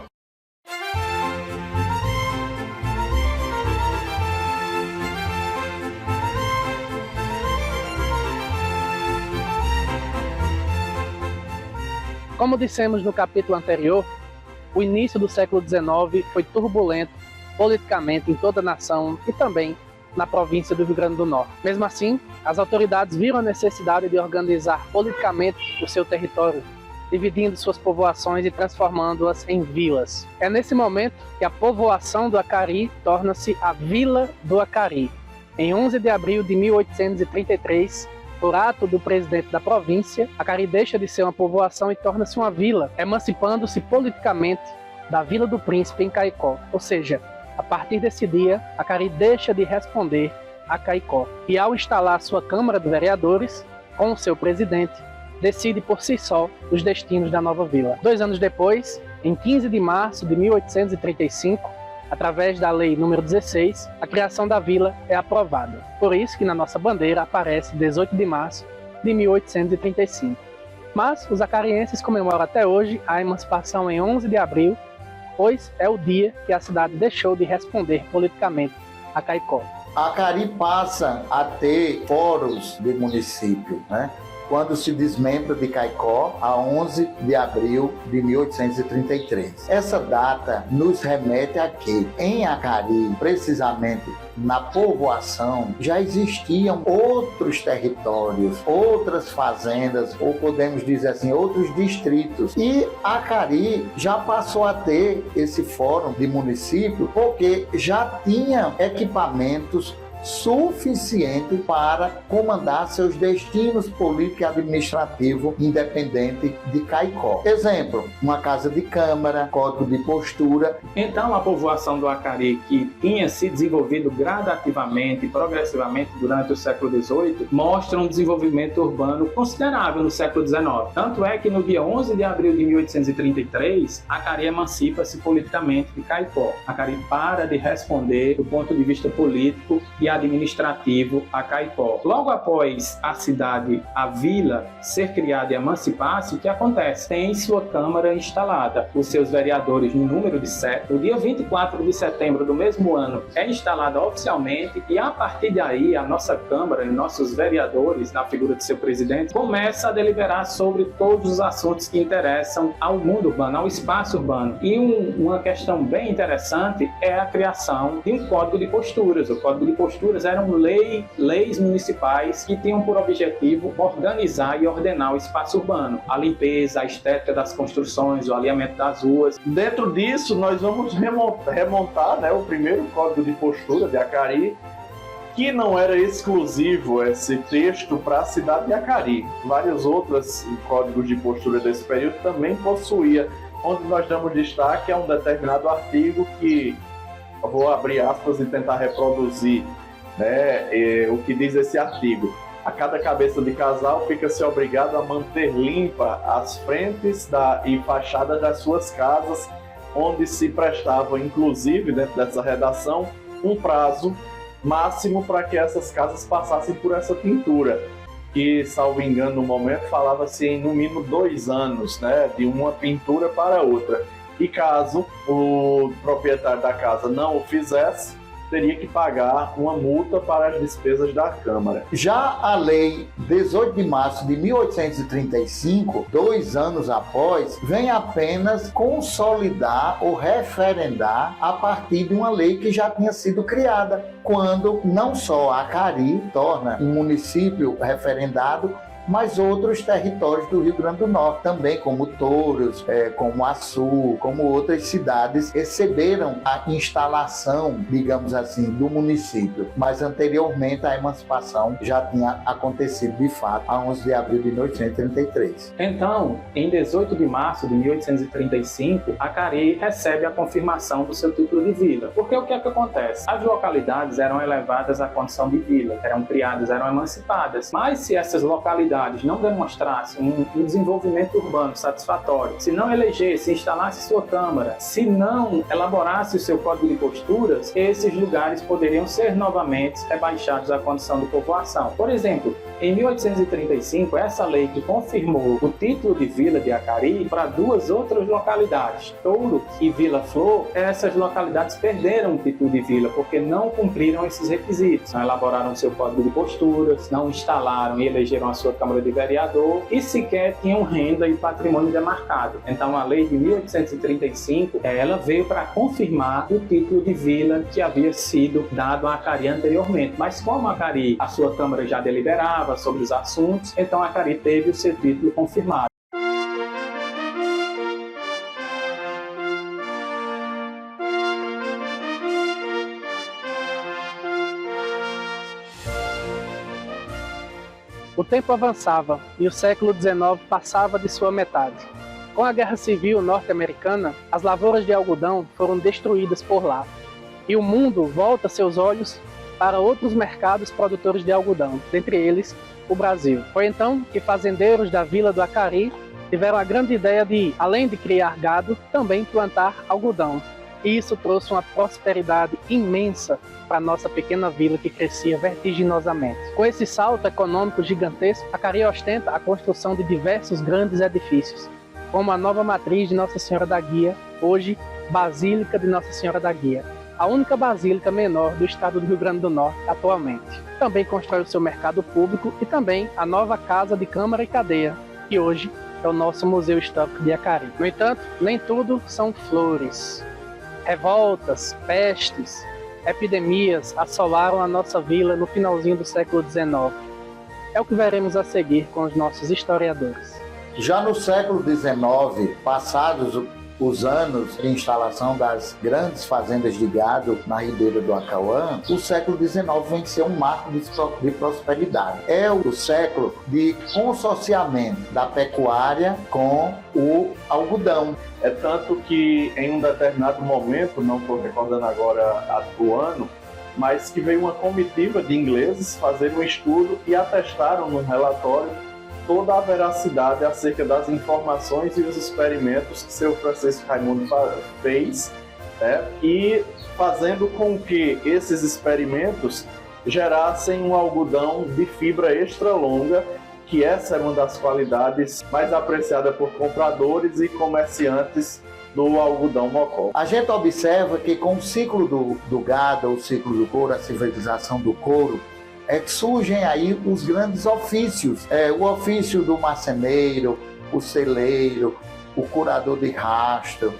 Como dissemos no capítulo anterior, o início do século XIX foi turbulento politicamente em toda a nação e também na província do Rio Grande do Norte. Mesmo assim, as autoridades viram a necessidade de organizar politicamente o seu território, dividindo suas povoações e transformando-as em vilas. É nesse momento que a povoação do Acari torna-se a Vila do Acari. Em 11 de abril de 1833, por ato do presidente da província, Acari deixa de ser uma povoação e torna-se uma vila, emancipando-se politicamente da Vila do Príncipe em Caicó. Ou seja, a partir desse dia, Acari deixa de responder a Caicó. E ao instalar sua Câmara de Vereadores, com o seu presidente, decide por si só os destinos da nova vila. 2 anos depois, em 15 de março de 1835, através da Lei nº 16, a criação da vila é aprovada. Por isso que na nossa bandeira aparece 18 de março de 1835. Mas os acarienses comemoram até hoje a emancipação em 11 de abril, pois é o dia que a cidade deixou de responder politicamente a Caicó. Acari passa a ter fóruns de município, né? Quando se desmembra de Caicó, a 11 de abril de 1833. Essa data nos remete a que, em Acari, precisamente na povoação, já existiam outros territórios, outras fazendas, ou podemos dizer assim, outros distritos. E Acari já passou a ter esse fórum de município porque já tinha equipamentos suficiente para comandar seus destinos político e administrativo independente de Caicó. Exemplo, uma casa de câmara, código de postura. Então, a povoação do Acari, que tinha se desenvolvido gradativamente e progressivamente durante o século XVIII, mostra um desenvolvimento urbano considerável no século XIX. Tanto é que no dia 11 de abril de 1833, Acari emancipa-se politicamente de Caicó. Acari para de responder do ponto de vista político e administrativo a Caicó. Logo após a vila ser criada e emancipar-se, o que acontece? Tem sua Câmara instalada, os seus vereadores no número de 7. No dia 24 de setembro do mesmo ano é instalada oficialmente e a partir daí a nossa Câmara e nossos vereadores, na figura de seu presidente, começa a deliberar sobre todos os assuntos que interessam ao mundo urbano, ao espaço urbano. E uma questão bem interessante é a criação de um Código de Posturas. O Código de Posturas eram leis municipais que tinham por objetivo organizar e ordenar o espaço urbano, a limpeza, a estética das construções, o alinhamento das ruas. Dentro disso, nós vamos remontar, né, o primeiro Código de Postura de Acari, que não era exclusivo esse texto para a cidade de Acari. Vários outros códigos de postura desse período também possuía, onde nós damos destaque a um determinado artigo que eu vou abrir aspas e tentar reproduzir, né, o que diz esse artigo. A cada cabeça de casal fica-se obrigado a manter limpa as frentes e fachadas das suas casas, onde se prestava, inclusive, dentro dessa redação, um prazo máximo para que essas casas passassem por essa pintura, que, salvo engano, no momento falava-se em no mínimo 2 anos, né, de uma pintura para outra. E caso o proprietário da casa não o fizesse, teria que pagar uma multa para as despesas da Câmara. Já a Lei 18 de março de 1835, 2 anos após, vem apenas consolidar ou referendar a partir de uma lei que já tinha sido criada, quando não só Acari torna um município referendado, mas outros territórios do Rio Grande do Norte também, como Touros, como Açu, como outras cidades, receberam a instalação, digamos assim, do município. Mas anteriormente a emancipação já tinha acontecido de fato, a 11 de abril de 1833. Então, em 18 de março de 1835, Acari recebe a confirmação do seu título de vila. Porque o que é que acontece? As localidades eram elevadas à condição de vila, eram criadas, eram emancipadas. Mas se essas localidades não demonstrassem um desenvolvimento urbano satisfatório, se não elegesse, instalasse sua Câmara, se não elaborasse o seu Código de Posturas, esses lugares poderiam ser novamente rebaixados à condição de povoação. Por exemplo, em 1835, essa lei que confirmou o título de vila de Acari para 2 outras localidades, Touro e Vila Flor, essas localidades perderam o título de vila porque não cumpriram esses requisitos, não elaboraram o seu Código de Posturas, não instalaram e elegeram a sua Câmara de Vereador e sequer tinham renda e patrimônio demarcado. Então a lei de 1835, ela veio para confirmar o título de vila que havia sido dado a Acari anteriormente. Mas como a Acari, a sua Câmara já deliberava sobre os assuntos, então a Acari teve o seu título confirmado. O tempo avançava e o século XIX passava de sua metade. Com a Guerra Civil norte-americana, as lavouras de algodão foram destruídas por lá. E o mundo volta seus olhos para outros mercados produtores de algodão, dentre eles o Brasil. Foi então que fazendeiros da Vila do Acari tiveram a grande ideia de, além de criar gado, também plantar algodão. E isso trouxe uma prosperidade imensa para a nossa pequena vila que crescia vertiginosamente. Com esse salto econômico gigantesco, Acari ostenta a construção de diversos grandes edifícios, como a nova matriz de Nossa Senhora da Guia, hoje Basílica de Nossa Senhora da Guia, a única basílica menor do estado do Rio Grande do Norte atualmente. Também constrói o seu mercado público e também a nova Casa de Câmara e Cadeia, que hoje é o nosso Museu Histórico de Acari. No entanto, nem tudo são flores. Revoltas, pestes, epidemias assolaram a nossa vila no finalzinho do século XIX. É o que veremos a seguir com os nossos historiadores. Já no século XIX, passados os anos de instalação das grandes fazendas de gado na ribeira do Acauã, o século XIX vem ser um marco de prosperidade. É o século de consorciamento da pecuária com o algodão. É tanto que em um determinado momento, não estou recordando agora o ano, mas que veio uma comitiva de ingleses fazer um estudo e atestaram no relatório toda a veracidade acerca das informações e os experimentos que seu Francisco Raimundo fez, né? E fazendo com que esses experimentos gerassem um algodão de fibra extra longa, que essa era uma das qualidades mais apreciadas por compradores e comerciantes do algodão mocó. A gente observa que com o ciclo do gado, o ciclo do couro, a civilização do couro, que surgem aí os grandes ofícios. O ofício do marceneiro, o celeiro, o curador de rastro,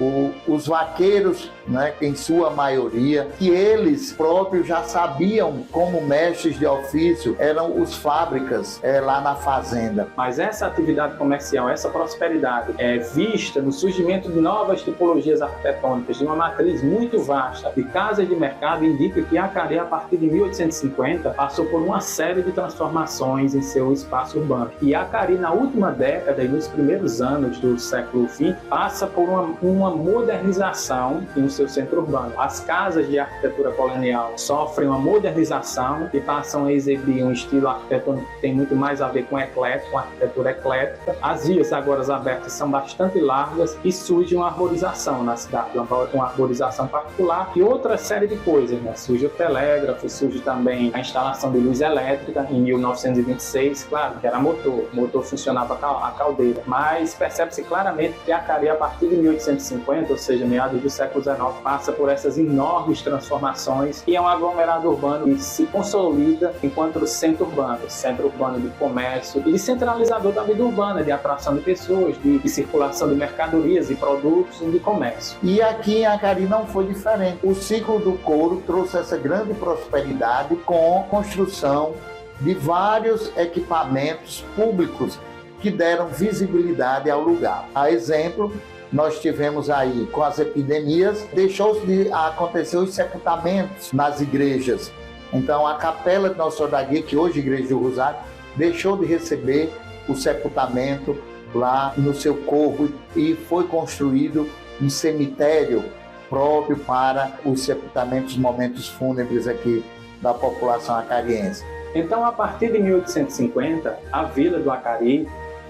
os vaqueiros, né, em sua maioria, que eles próprios já sabiam como mestres de ofício, eram os fábricas lá na fazenda. Mas essa atividade comercial, essa prosperidade é vista no surgimento de novas tipologias arquitetônicas, de uma matriz muito vasta de casas de mercado, indica que Acari, a partir de 1850, passou por uma série de transformações em seu espaço urbano. E Acari, na última década e nos primeiros anos do século XX, passa por uma modernização em seu centro urbano. As casas de arquitetura colonial sofrem uma modernização e passam a exibir um estilo arquitetônico que tem muito mais a ver com eclético, arquitetura eclética. As vias agora abertas são bastante largas e surge uma arborização na cidade, uma arborização particular e outra série de coisas, né? Surge o telégrafo, surge também a instalação de luz elétrica em 1926, claro, que era motor. O motor funcionava a caldeira, mas percebe-se claramente que Acari, a partir de 1850, ou seja, meados do século XIX, passa por essas enormes transformações e é um aglomerado urbano que se consolida enquanto centro urbano de comércio e de centralizador da vida urbana, de atração de pessoas, de circulação de mercadorias e produtos e de comércio. E aqui em Acari não foi diferente. O ciclo do couro trouxe essa grande prosperidade com a construção de vários equipamentos públicos que deram visibilidade ao lugar. A exemplo, nós tivemos aí, com as epidemias, deixou de acontecer os sepultamentos nas igrejas. Então, a Capela de Nossa Senhora da Guia, que hoje é a Igreja do Rosário, deixou de receber o sepultamento lá no seu corpo e foi construído um cemitério próprio para os sepultamentos, momentos fúnebres aqui da população acariense. Então, a partir de 1850, a Vila do Acari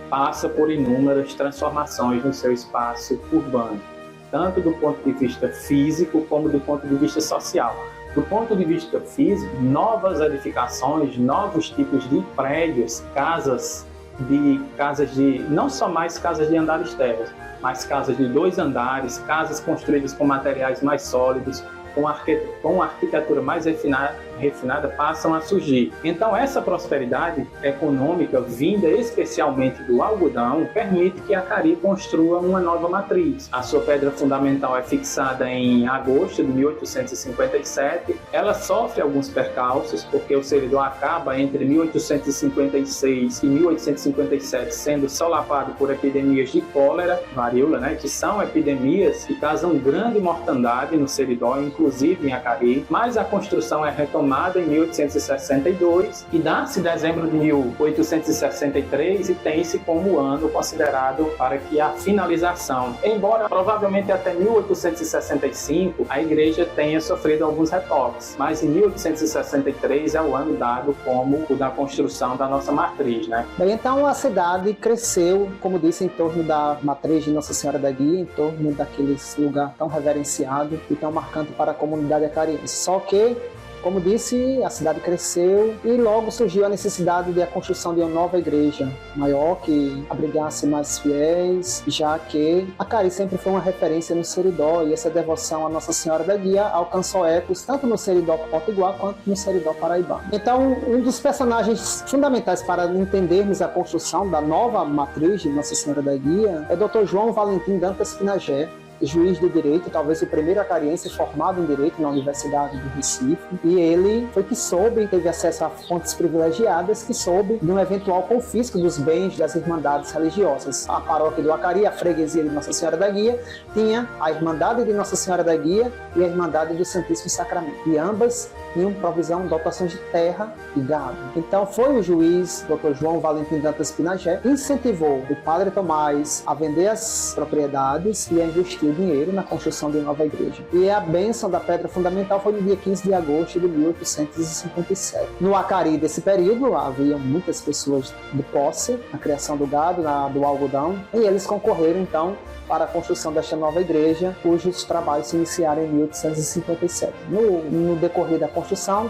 passa por inúmeras transformações no seu espaço urbano, tanto do ponto de vista físico como do ponto de vista social. Do ponto de vista físico, novas edificações, novos tipos de prédios, casas de não só mais casas de andares térreos, mas casas de 2 andares, casas construídas com materiais mais sólidos, com a arquitetura mais refinada passam a surgir. Então essa prosperidade econômica vinda especialmente do algodão permite que Acari construa uma nova matriz. A sua pedra fundamental é fixada em agosto de 1857. Ela sofre alguns percalços porque o Seridó acaba entre 1856 e 1857 sendo solapado por epidemias de cólera, varíola, que são epidemias que causam grande mortandade no Seridó, inclusive em Acari, mas a construção é retomada em 1862 e dá-se dezembro de 1863 e tem-se como ano considerado para que a finalização, embora provavelmente até 1865 a igreja tenha sofrido alguns retoques, mas em 1863 é o ano dado como o da construção da nossa matriz, Bem, então a cidade cresceu, como disse, em torno da matriz de Nossa Senhora da Guia, em torno daquele lugar tão reverenciado e tão marcante para a comunidade acariense. Só que, como disse, a cidade cresceu e logo surgiu a necessidade da construção de uma nova igreja maior que abrigasse mais fiéis, já que Acari sempre foi uma referência no Seridó e essa devoção à Nossa Senhora da Guia alcançou ecos tanto no Seridó potiguar quanto no Seridó paraibano. Então, um dos personagens fundamentais para entendermos a construção da nova matriz de Nossa Senhora da Guia é Dr. João Valentim Dantas Pinagé, juiz de direito, talvez o primeiro acariense formado em direito na Universidade do Recife, e ele foi que soube, teve acesso a fontes privilegiadas, que soube de um eventual confisco dos bens das irmandades religiosas. A paróquia do Acari, a freguesia de Nossa Senhora da Guia, tinha a Irmandade de Nossa Senhora da Guia e a Irmandade do Santíssimo Sacramento, e ambas tinham provisão, dotações de terra e gado. Então foi o juiz, Dr. João Valentim Dantas Pinagé, incentivou o padre Tomás a vender as propriedades e a investir dinheiro na construção de uma nova igreja. E a bênção da pedra fundamental foi no dia 15 de agosto de 1857. No Acari desse período, havia muitas pessoas de posse, na criação do gado, do algodão, e eles concorreram, então, para a construção desta nova igreja, cujos trabalhos se iniciaram em 1857. No decorrer da construção,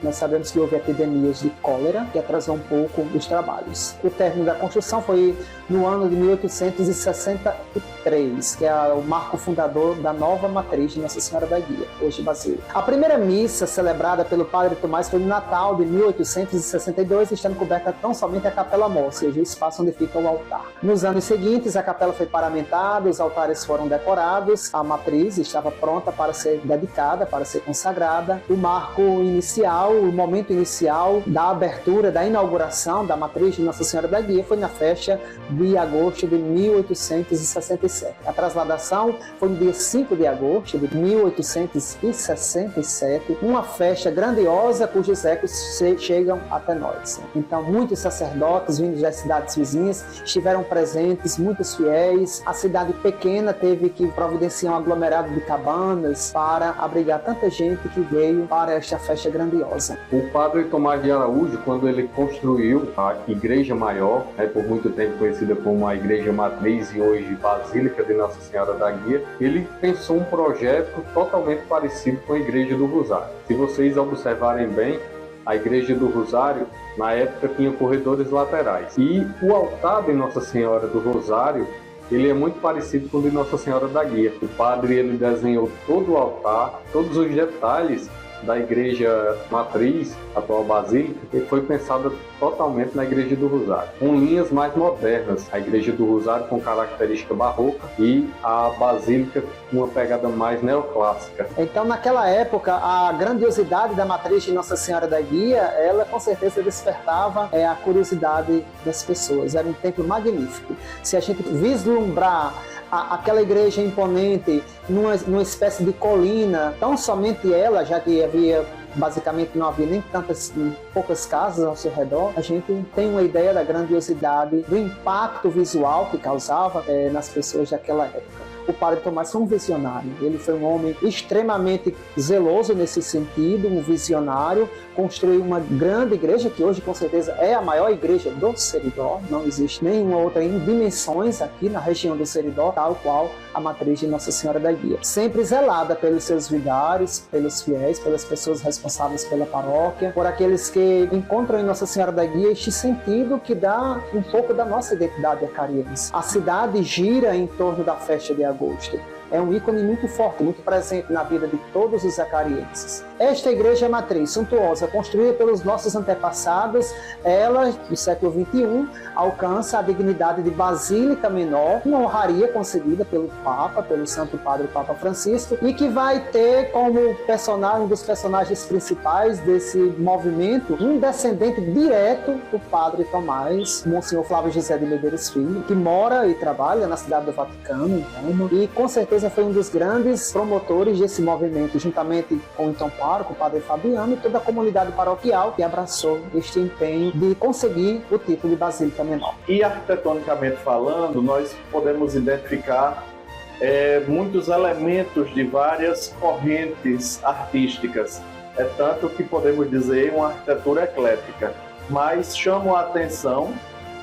nós sabemos que houve epidemias de cólera, que atrasou um pouco os trabalhos. O término da construção foi no ano de 1863, que é o marco fundador da nova matriz de Nossa Senhora da Guia, hoje basílica. A primeira missa celebrada pelo padre Tomás foi no Natal de 1862, estando coberta tão somente a capela mor, ou seja, o espaço onde fica o altar. Nos anos seguintes, a capela foi paramentada, os altares foram decorados, a matriz estava pronta para ser dedicada, para ser consagrada. O marco inicial, o momento inicial da abertura, da inauguração da matriz de Nossa Senhora da Guia foi na festa de agosto de 1867. A trasladação foi no dia 5 de agosto de 1867, uma festa grandiosa cujos ecos chegam até nós. Então, muitos sacerdotes vindos das cidades vizinhas estiveram presentes, muitos fiéis. A cidade pequena teve que providenciar um aglomerado de cabanas para abrigar tanta gente que veio para esta festa grandiosa. O padre Tomás de Araújo, quando ele construiu a Igreja Maior, por muito tempo conhecida como a Igreja Matriz e hoje Basílica de Nossa Senhora da Guia, ele pensou um projeto totalmente parecido com a Igreja do Rosário. Se vocês observarem bem, a Igreja do Rosário, na época, tinha corredores laterais. E o altar de Nossa Senhora do Rosário, ele é muito parecido com o de Nossa Senhora da Guia. O padre ele desenhou todo o altar, todos os detalhes da Igreja Matriz, atual Basílica, que foi pensada totalmente na Igreja do Rosário, com linhas mais modernas. A Igreja do Rosário com característica barroca e a Basílica com uma pegada mais neoclássica. Então, naquela época, a grandiosidade da matriz de Nossa Senhora da Guia, ela com certeza despertava a curiosidade das pessoas. Era um templo magnífico. Se a gente vislumbrar aquela igreja imponente numa espécie de colina, tão somente ela, já que basicamente não havia nem poucas casas ao seu redor, a gente tem uma ideia da grandiosidade, do impacto visual que causava nas pessoas daquela época. O padre Tomás foi um visionário, ele foi um homem extremamente zeloso nesse sentido, um visionário, construiu uma grande igreja, que hoje com certeza é a maior igreja do Seridó, não existe nenhuma outra em dimensões aqui na região do Seridó, tal qual a matriz de Nossa Senhora da Guia. Sempre zelada pelos seus vigários, pelos fiéis, pelas pessoas responsáveis pela paróquia, por aqueles que encontram em Nossa Senhora da Guia este sentido que dá um pouco da nossa identidade acariense. A cidade gira em torno da festa de agosto. é um ícone muito forte, muito presente na vida de todos os acarienses. Esta igreja matriz suntuosa, construída pelos nossos antepassados, ela, no século XXI, alcança a dignidade de Basílica Menor, uma honraria concedida pelo Papa, pelo Santo Padre Papa Francisco, e que vai ter como personagem, um dos personagens principais desse movimento, um descendente direto do Padre Tomás, Monsenhor Flávio José de Medeiros Filho, que mora e trabalha na cidade do Vaticano, em Roma, e com certeza foi um dos grandes promotores desse movimento, juntamente com o então pároco, o Padre Fabiano, e toda a comunidade paroquial que abraçou este empenho de conseguir o título de Basílica Menor. E arquitetonicamente falando, nós podemos identificar muitos elementos de várias correntes artísticas. É tanto que podemos dizer uma arquitetura eclética, mas chamo a atenção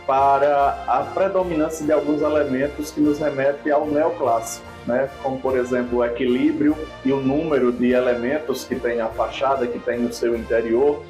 para a predominância de alguns elementos que nos remetem ao neoclássico, né? Como, por exemplo, o equilíbrio e o número de elementos que tem a fachada, que tem no seu interior,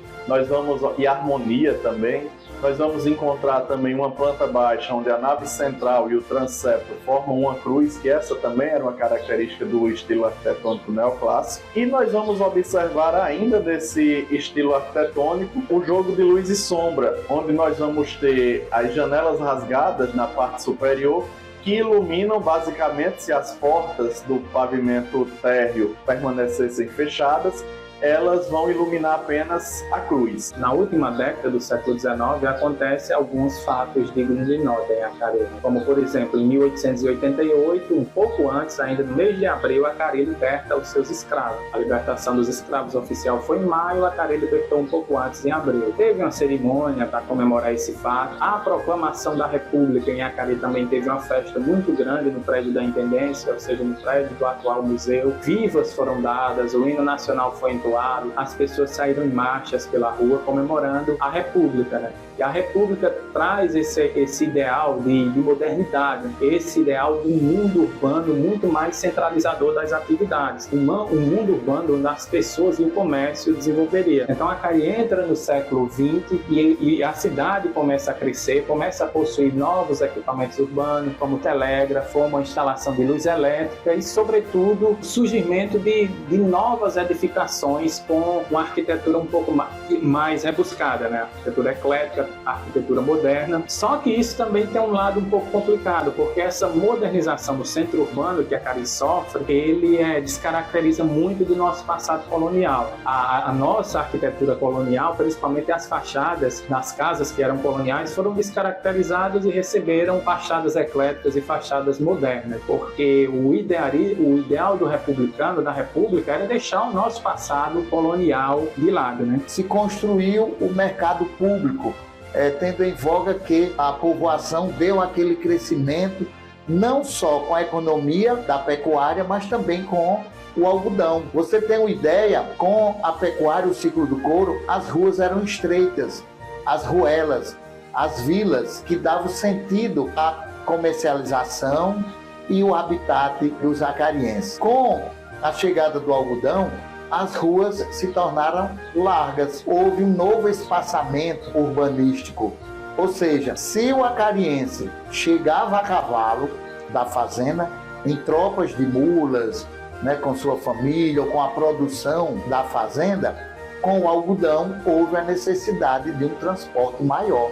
e a harmonia também. Nós vamos encontrar também uma planta baixa, onde a nave central e o transepto formam uma cruz, que essa também era uma característica do estilo arquitetônico neoclássico. E nós vamos observar ainda desse estilo arquitetônico o jogo de luz e sombra, onde nós vamos ter as janelas rasgadas na parte superior, que iluminam basicamente, se as portas do pavimento térreo permanecessem fechadas, elas vão iluminar apenas a cruz. Na última década do século XIX, acontecem alguns fatos dignos de nota em Acari, como, por exemplo, em 1888, um pouco antes, ainda no mês de abril, Acari liberta os seus escravos. A libertação dos escravos oficial foi em maio, Acari libertou um pouco antes, em abril. Teve uma cerimônia para comemorar esse fato. A proclamação da República em Acari também teve uma festa muito grande no prédio da Intendência, ou seja, no prédio do atual museu. Vivas foram dadas, o hino nacional foi entoado, as pessoas saíram em marchas pela rua comemorando a República, né? E a República traz esse ideal de modernidade, esse ideal de um mundo urbano muito mais centralizador das atividades, um mundo urbano onde as pessoas e o comércio desenvolveria. Então a Acari entra no século XX e a cidade começa a crescer, começa a possuir novos equipamentos urbanos, como telégrafo, uma instalação de luz elétrica e, sobretudo, o surgimento de novas edificações com uma arquitetura um pouco mais rebuscada, né? A arquitetura eclética, a arquitetura moderna. Só que isso também tem um lado um pouco complicado, porque essa modernização do centro urbano que a Acari sofre, ele descaracteriza muito do nosso passado colonial. A nossa arquitetura colonial, principalmente as fachadas das casas que eram coloniais, foram descaracterizadas e receberam fachadas ecléticas e fachadas modernas, porque o ideal do republicano, da república, era deixar o nosso passado colonial de lado, né? Se construiu o mercado público, tendo em voga que a povoação deu aquele crescimento não só com a economia da pecuária, mas também com o algodão. Você tem uma ideia, com a pecuária, o ciclo do couro, as ruas eram estreitas, as ruelas, as vilas, que davam sentido à comercialização e o habitat dos acarienses. Com a chegada do algodão, as ruas se tornaram largas. Houve um novo espaçamento urbanístico. Ou seja, se o acariense chegava a cavalo da fazenda, em tropas de mulas, né, com sua família ou com a produção da fazenda, com o algodão houve a necessidade de um transporte maior.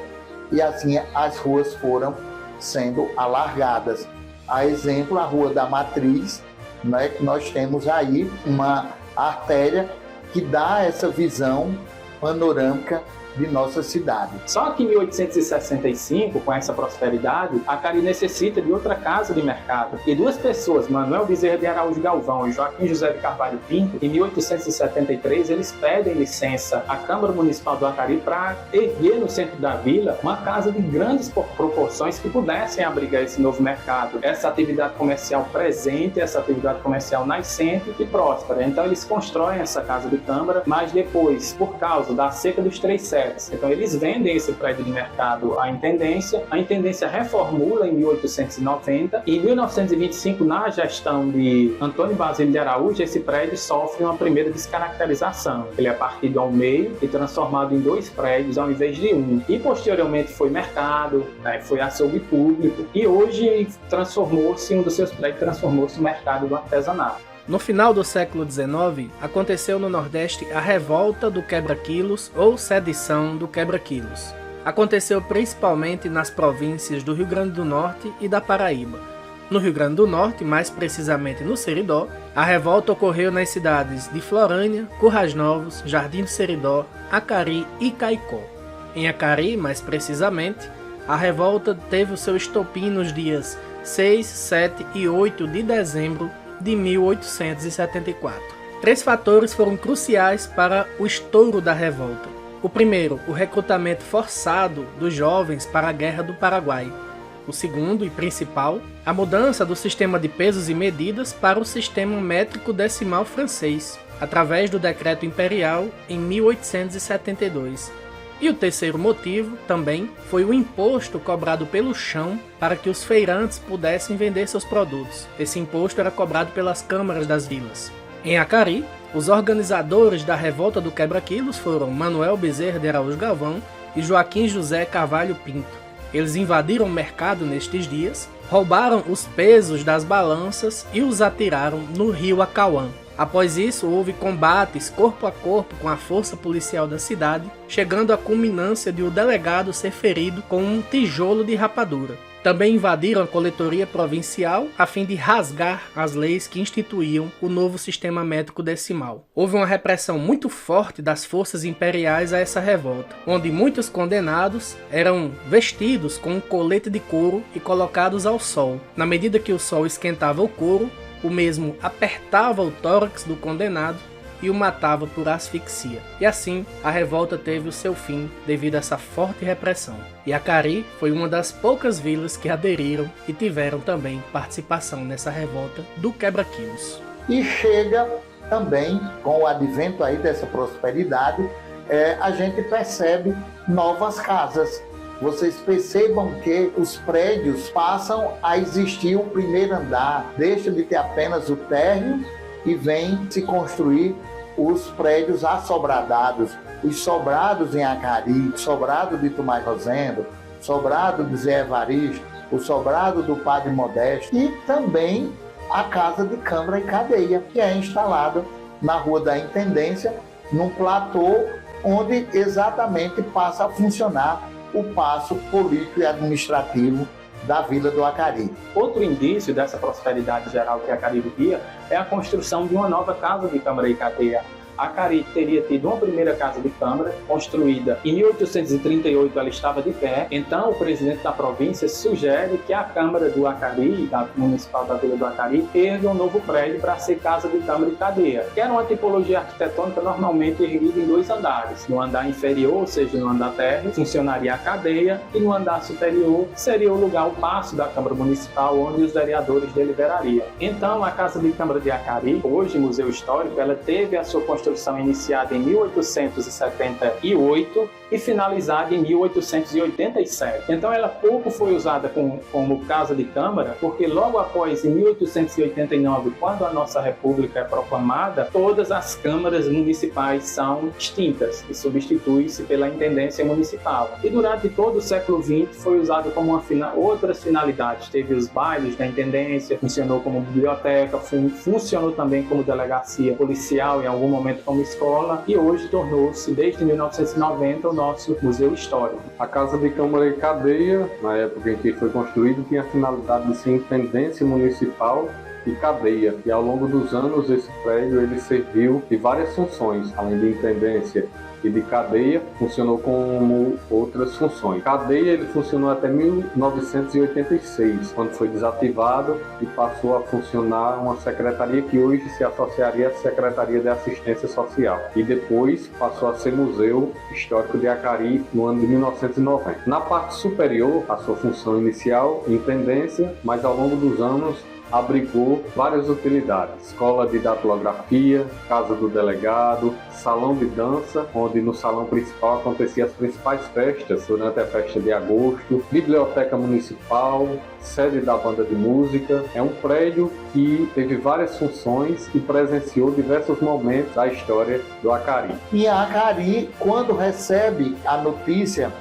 E assim as ruas foram sendo alargadas. A exemplo, a Rua da Matriz, né, que nós temos aí uma artéria que dá essa visão panorâmica de nossa cidade. Só que em 1865, com essa prosperidade, a Acari necessita de outra casa de mercado. E duas pessoas, Manuel Bezerra de Araújo Galvão e Joaquim José de Carvalho Pinto, em 1873, eles pedem licença à Câmara Municipal do Acari para erguer no centro da vila uma casa de grandes proporções que pudessem abrigar esse novo mercado. Essa atividade comercial presente, essa atividade comercial nascente e próspera. Então eles constroem essa casa de câmara, mas depois, por causa da seca dos 3 séculos, concretos. Então eles vendem esse prédio de mercado à Intendência, a Intendência reformula em 1890 e em 1925, na gestão de Antônio Basílio de Araújo, esse prédio sofre uma primeira descaracterização. Ele é partido ao meio e transformado em 2 prédios ao invés de 1. E posteriormente foi mercado, né, foi açougue público e hoje um dos seus prédios transformou-se no mercado do artesanato. No final do século XIX, aconteceu no Nordeste a revolta do quebra-quilos ou sedição do quebra-quilos. Aconteceu principalmente nas províncias do Rio Grande do Norte e da Paraíba. No Rio Grande do Norte, mais precisamente no Seridó, a revolta ocorreu nas cidades de Florânia, Currais Novos, Jardim do Seridó, Acari e Caicó. Em Acari, mais precisamente, a revolta teve o seu estopim nos dias 6, 7 e 8 de dezembro de 1874. 3 fatores foram cruciais para o estouro da revolta. O primeiro, o recrutamento forçado dos jovens para a Guerra do Paraguai. O segundo e principal, a mudança do sistema de pesos e medidas para o sistema métrico decimal francês, através do Decreto Imperial em 1872. E o terceiro motivo, também, foi o imposto cobrado pelo chão para que os feirantes pudessem vender seus produtos. Esse imposto era cobrado pelas câmaras das vilas. Em Acari, os organizadores da revolta do quebra-quilos foram Manuel Bezerra de Araújo Galvão e Joaquim José Carvalho Pinto. Eles invadiram o mercado nestes dias, roubaram os pesos das balanças e os atiraram no rio Acauã. Após isso, houve combates corpo a corpo com a força policial da cidade, chegando à culminância de o delegado ser ferido com um tijolo de rapadura. Também invadiram a coletoria provincial a fim de rasgar as leis que instituíam o novo sistema métrico decimal. Houve uma repressão muito forte das forças imperiais a essa revolta, onde muitos condenados eram vestidos com um colete de couro e colocados ao sol. Na medida que o sol esquentava o couro, o mesmo apertava o tórax do condenado e o matava por asfixia. E assim, a revolta teve o seu fim devido a essa forte repressão. E Acari foi uma das poucas vilas que aderiram e tiveram também participação nessa revolta do quebra-quilos. E chega também, com o advento aí dessa prosperidade, a gente percebe novas casas. Vocês percebam que os prédios passam a existir o primeiro andar, deixa de ter apenas o térreo e vem se construir os prédios assobradados, os sobrados em Acari, o sobrado de Tomás Rosendo, o sobrado de Zé Evaristo, o sobrado do Padre Modesto e também a Casa de Câmara e Cadeia, que é instalada na Rua da Intendência, num platô onde exatamente passa a funcionar o paço político e administrativo da Vila do Acari. Outro indício dessa prosperidade geral que Acari vivia é a construção de uma nova Casa de Câmara e Cadeia. Acari teria tido uma primeira casa de câmara, construída em 1838, ela estava de pé. Então, o presidente da província sugere que a Câmara do Acari, da Municipal da Vila do Acari, erga um novo prédio para ser casa de câmara e cadeia, que era uma tipologia arquitetônica normalmente erguida em 2 andares. No andar inferior, ou seja, no andar térreo, funcionaria a cadeia, e no andar superior seria o lugar, o paço da Câmara Municipal, onde os vereadores deliberariam. Então, a Casa de Câmara de Acari, hoje Museu Histórico, ela teve a sua construção iniciada em 1878 e finalizada em 1887. Então ela pouco foi usada como casa de câmara, porque logo após, em 1889, quando a nossa república é proclamada, todas as câmaras municipais são extintas e substitui-se pela intendência municipal. E durante todo o século XX foi usada como outras finalidades. Teve os bailes da intendência, funcionou como biblioteca, funcionou também como delegacia policial, em algum momento como escola, e hoje tornou-se, desde 1990, o nosso Museu Histórico. A Casa de Câmara e Cadeia, na época em que foi construído, tinha a finalidade de ser intendência municipal e cadeia, e ao longo dos anos esse prédio ele serviu de várias funções, além de intendência e de cadeia, funcionou como outras funções. Cadeia ele funcionou até 1986, quando foi desativado e passou a funcionar uma secretaria que hoje se associaria à Secretaria de Assistência Social. E depois passou a ser Museu Histórico de Acari no ano de 1990. Na parte superior, a sua função inicial, intendência, mas ao longo dos anos abrigou várias utilidades: escola de datilografia, casa do delegado, salão de dança, onde no salão principal aconteciam as principais festas durante a festa de agosto, biblioteca municipal, sede da banda de música. É um prédio que teve várias funções e presenciou diversos momentos da história do Acari. E a Acari, quando recebe a notícia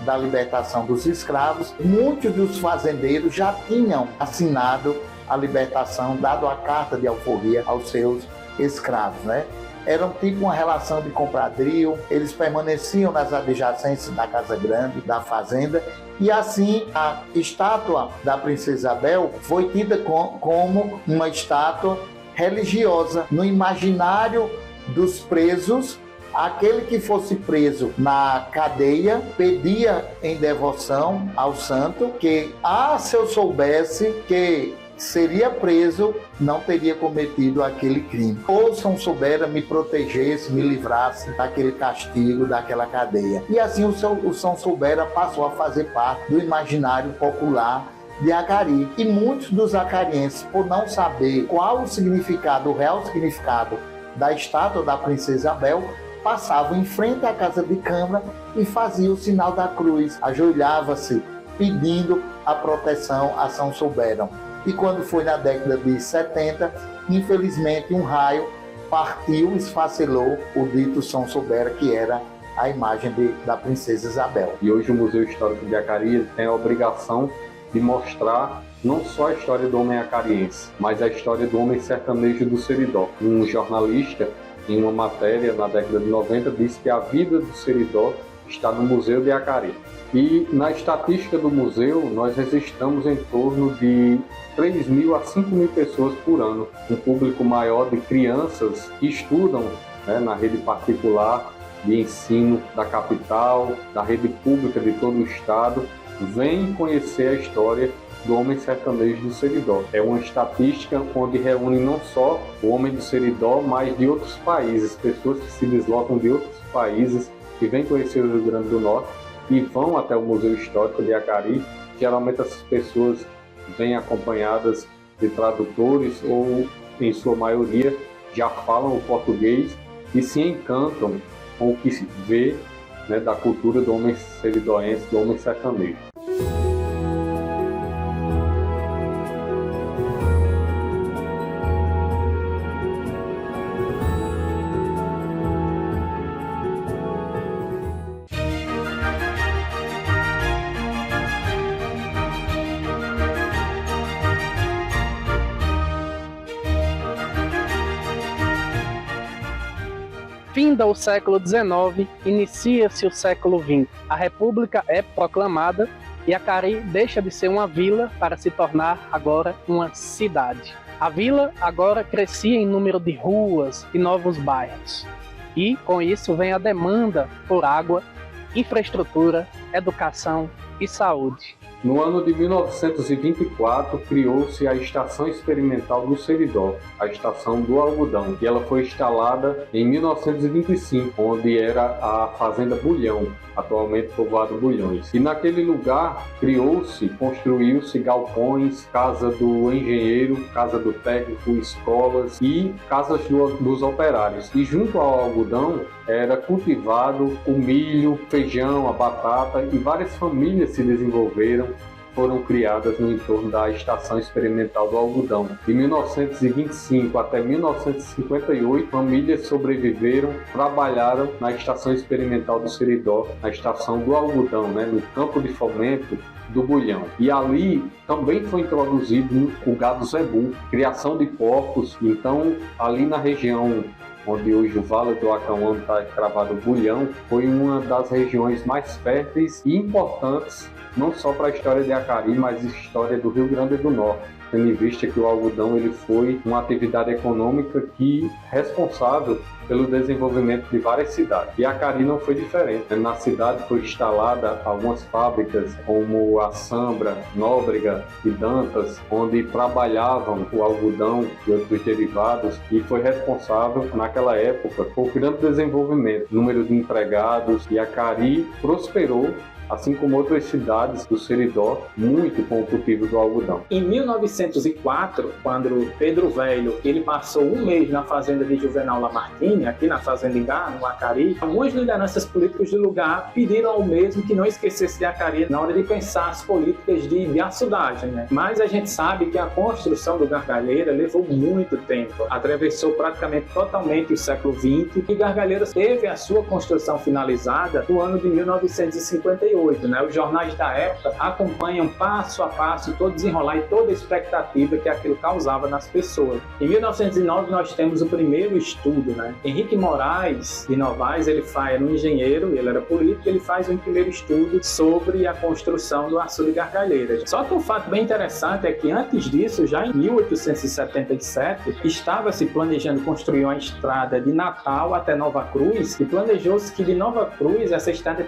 da libertação dos escravos, muitos dos fazendeiros já tinham assinado a libertação, dado a carta de alforria aos seus escravos, né? Era tipo uma relação de compradrio, eles permaneciam nas adjacências da Casa Grande, da fazenda, e assim a estátua da Princesa Isabel foi tida como uma estátua religiosa. No imaginário dos presos, aquele que fosse preso na cadeia pedia em devoção ao santo que, se eu soubesse que seria preso, não teria cometido aquele crime. Ou São Soubera me protegesse, me livrasse daquele castigo, daquela cadeia. E assim o São Soubera passou a fazer parte do imaginário popular de Acari. E muitos dos acarienses, por não saber qual o significado, o real significado da estátua da Princesa Isabel, passavam em frente à casa de câmara e faziam o sinal da cruz, ajoelhava-se pedindo a proteção a São Soubera. E quando foi na década de 70, infelizmente um raio partiu, esfacelou o dito São Soubera, que era a imagem da Princesa Isabel. E hoje o Museu Histórico de Acari tem a obrigação de mostrar não só a história do homem acariense, mas a história do homem sertanejo do Seridó. Um jornalista, em uma matéria na década de 90, disse que a vida do Seridó está no Museu de Acari. E na estatística do museu, nós registramos em torno de 3.000 a 5.000 pessoas por ano. Um público maior de crianças que estudam, né, na rede particular de ensino da capital, da rede pública de todo o estado, vem conhecer a história do homem sertanejo do Seridó. É uma estatística onde reúne não só o homem do Seridó, mas de outros países, pessoas que se deslocam de outros países, que vêm conhecer o Rio Grande do Norte e vão até o Museu Histórico de Acari. Geralmente essas pessoas vêm acompanhadas de tradutores ou, em sua maioria, já falam o português e se encantam com o que se vê, né, da cultura do homem seridóense, do homem sertanejo. Finda o século XIX, inicia-se o século XX. A República é proclamada e Acari deixa de ser uma vila para se tornar agora uma cidade. A vila agora crescia em número de ruas e novos bairros. E, com isso, vem a demanda por água, infraestrutura, educação e saúde. No ano de 1924, criou-se a Estação Experimental do Seridó, a Estação do Algodão, e ela foi instalada em 1925, onde era a Fazenda Bulhão, atualmente povoado Bulhões. E naquele lugar construiu-se galpões, casa do engenheiro, casa do técnico, escolas e casas dos operários. E junto ao algodão era cultivado o milho, feijão, a batata, e várias famílias se desenvolveram, foram criadas no entorno da Estação Experimental do Algodão. De 1925 até 1958, famílias sobreviveram, trabalharam na Estação Experimental do Seridó, na Estação do Algodão, né, no campo de fomento do Bulhão. E ali também foi introduzido o gado zebu, criação de porcos. Então, ali na região onde hoje o Vale do Acauã está cravado o Bulhão, foi uma das regiões mais férteis e importantes, não só para a história de Acari, mas a história do Rio Grande do Norte, tendo em vista que o algodão ele foi uma atividade econômica que responsável pelo desenvolvimento de várias cidades. E Acari não foi diferente. Na cidade foi instalada algumas fábricas como a Sambra, Nóbrega e Dantas, onde trabalhavam o algodão e outros derivados, e foi responsável naquela época por grande desenvolvimento, número de empregados, e Acari prosperou assim como outras cidades do Seridó, muito com o cultivo do algodão. Em 1904, quando Pedro Velho ele passou um mês na fazenda de Juvenal Lamartine, aqui na Fazenda Ingá, no Acari, algumas lideranças políticas do lugar pediram ao mesmo que não esquecesse de Acari na hora de pensar as políticas de açudagem, né? Mas a gente sabe que a construção do Gargalheira levou muito tempo, atravessou praticamente totalmente o século XX, e Gargalheiras teve a sua construção finalizada no ano de 1958, né? Os jornais da época acompanham passo a passo todo o desenrolar e toda a expectativa que aquilo causava nas pessoas. Em 1909 nós temos o primeiro estudo, né? Henrique Moraes de Novaes, ele era um engenheiro, ele era político, ele faz um primeiro estudo sobre a construção do açude Gargalheiras. Só que um fato bem interessante é que antes disso, já em 1877, estava se planejando construir uma estrada de Natal até Nova Cruz, e planejou-se que de Nova Cruz essa estrada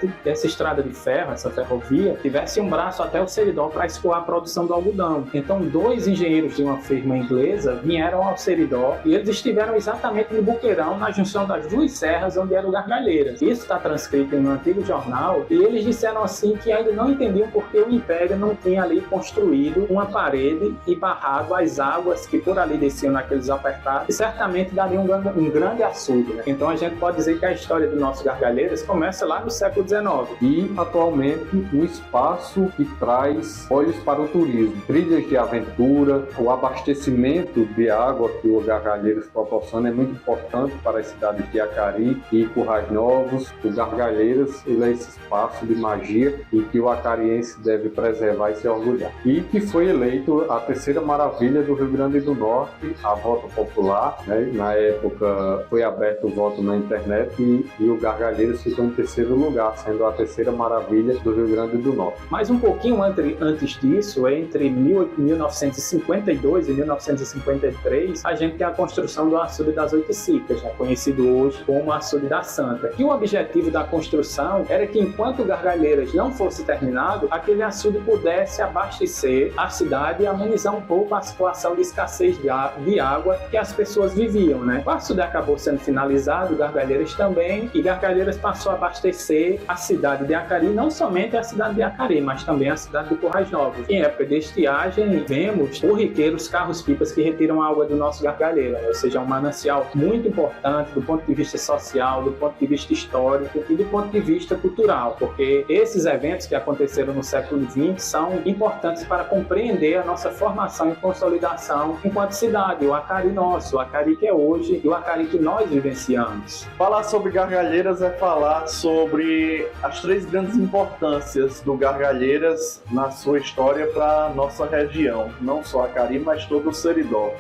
de ferro, essa ferrovia, tivesse um braço até o Seridó para escoar a produção do algodão. Então, dois engenheiros de uma firma inglesa vieram ao Seridó e eles estiveram exatamente no Buqueirão, na junção das duas serras onde era o Gargalheiras. Isso está transcrito em um antigo jornal, e eles disseram assim que ainda não entendiam porque o Império não tinha ali construído uma parede e barrado as águas que por ali desciam naqueles apertados, e certamente daria um grande açude, né? Então a gente pode dizer que a história do nosso Gargalheiras começa lá no século XIX. E, atualmente, um espaço que traz olhos para o turismo, trilhas de aventura, o abastecimento de água que o Gargalheiras proporciona é muito importante para as cidades de Acari e Currais Novos. O Gargalheiras, ele é esse espaço de magia em que o acariense deve preservar e se orgulhar. E que foi eleito a terceira maravilha do Rio Grande do Norte, a voto popular, né? Na época foi aberto o voto na internet e o Gargalheiras ficou em terceiro lugar, sendo a terceira maravilha do Rio Grande do Norte. Mas um pouquinho antes disso, entre 1952 e 1953, a gente tem a construção do açude das Oito Cicas, né? Conhecido hoje como açude da Santa. E o objetivo da construção era que, enquanto o Gargalheiras não fosse terminado, aquele açude pudesse abastecer a cidade e amenizar um pouco a situação de escassez de água que as pessoas viviam, né? O açude acabou sendo finalizado, Gargalheiras também, e Gargalheiras passou a abastecer a cidade de Acari, não somente a cidade de Acari, mas também a cidade de Currais Novos. Em época de estiagem, vemos corriqueiros, carros-pipas que retiram a água do nosso Gargalheira, né? Ou seja, um manancial muito importante do ponto de vista social, do ponto de vista histórico e do ponto de vista cultural, porque esses eventos que aconteceram no século XX são importantes para compreender a nossa formação e consolidação enquanto cidade, o Acari nosso, o Acari que é hoje e o Acari que nós vivenciamos. Falar sobre Gargalheiras é falar sobre as três grandes importâncias do Gargalheiras na sua história para a nossa região, não só Acari, mas todo o Seridó.